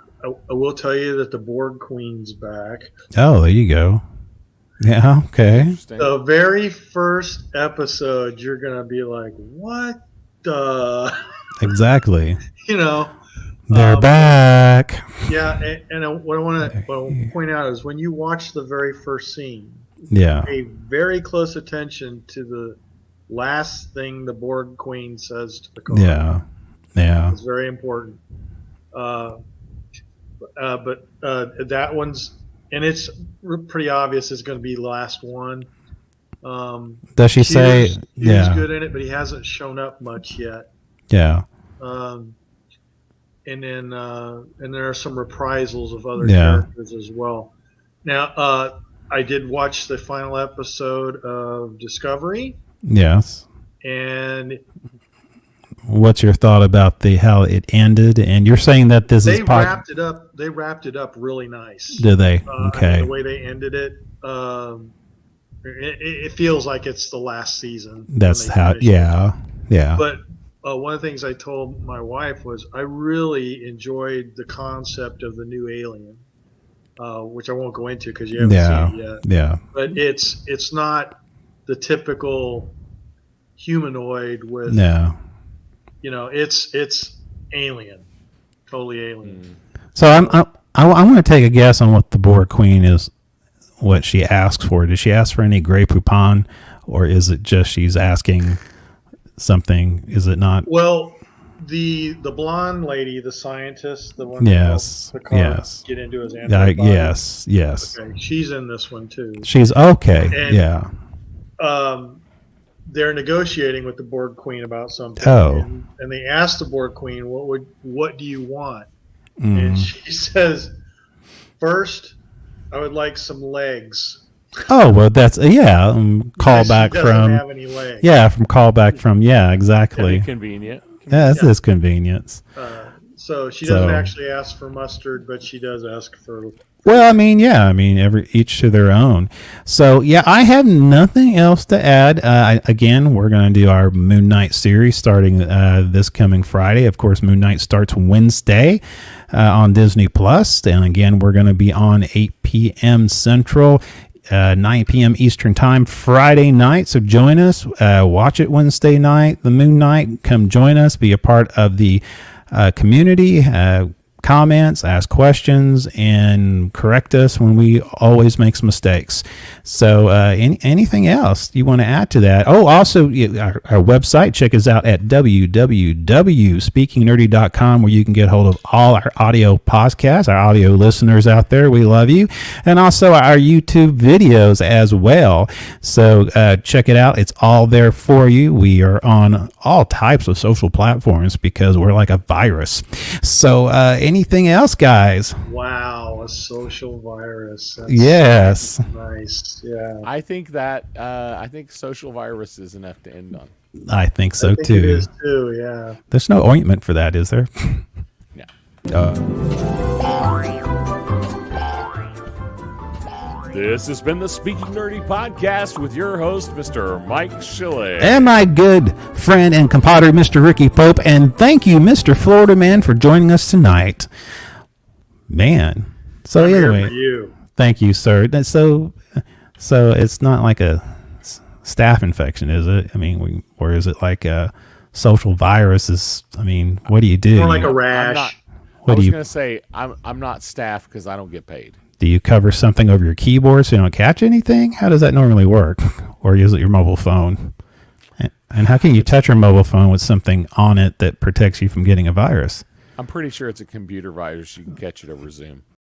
will tell you that the Borg Queen's back. Oh, there you go. Yeah. Okay. The very first episode, you're going to be like, "What the?" Exactly. You know. They're back. Yeah, and what I want to point out is when you watch the very first scene, pay very close attention to the last thing the Borg Queen says to the car. Yeah. It's very important. But that one's, and it's pretty obvious it's going to be the last one. Does she say? He's good in it, but he hasn't shown up much yet. Yeah. And then there are some reprisals of other characters as well. Now, I did watch the final episode of Discovery. Yes. And what's your thought about how it ended? And you're saying that they wrapped it up. They wrapped it up really nice. Did they? Okay. I mean, the way they ended it, it feels like it's the last season. That's how. Yeah. But one of the things I told my wife was I really enjoyed the concept of the new alien, which I won't go into because you haven't seen it yet. Yeah. But it's not the typical humanoid with. No. You know, it's alien, totally alien. So I want to take a guess on what the Borg Queen is, what she asks for. Does she ask for any Grey Poupon, or is it just she's asking something? Is it not? Well, the blonde lady, the scientist, the one that Picard get into his antibody. Yes. Okay, she's in this one too. She's okay. And, they're negotiating with the Borg Queen about something. Oh. And they asked the Borg Queen, what do you want? And she says, first, I would like some legs. Oh, well, that's callback from. Have any legs. Yeah, from callback from. Yeah, exactly. Convenient. Yeah, this is convenience. So she doesn't actually ask for mustard, but she does ask for. Well, I mean, each to their own. So, I have nothing else to add. Again, we're going to do our Moon Knight series starting this coming Friday. Of course, Moon Knight starts Wednesday on Disney Plus, and again, we're going to be on 8 p.m. Central. 9 p.m. Eastern Time Friday night. So join us. Watch it Wednesday night, the Moon Knight. Come join us. Be a part of the community. Comments, ask questions, and correct us when we always make some mistakes. So anything else you want to add to that? Oh, also, our website, check us out at www.speakingnerdy.com, where you can get hold of all our audio podcasts, our audio listeners out there. We love you. And also our YouTube videos as well. So check it out. It's all there for you. We are on all types of social platforms because we're like a virus. So anything else, guys? Wow, a social virus. That's yes. Nice. Yeah. I think social virus is enough to end on. I think so too. It is too. Yeah. There's no ointment for that, is there? Yeah. This has been the Speaking Nerdy podcast with your host, Mr. Mike Shilley. And my good friend and compadre, Mr. Ricky Pope. And thank you, Mr. Florida Man, for joining us tonight. Man. So I'm anyway, here for you. Thank you, sir. So it's not like a staph infection, is it? I mean, or is it like a social virus? I mean, what do you do? More like a rash. I was going to say, I'm not staff because I don't get paid. Do you cover something over your keyboard so you don't catch anything? How does that normally work? Or is it your mobile phone? And how can you touch your mobile phone with something on it that protects you from getting a virus? I'm pretty sure it's a computer virus. You can catch it over Zoom.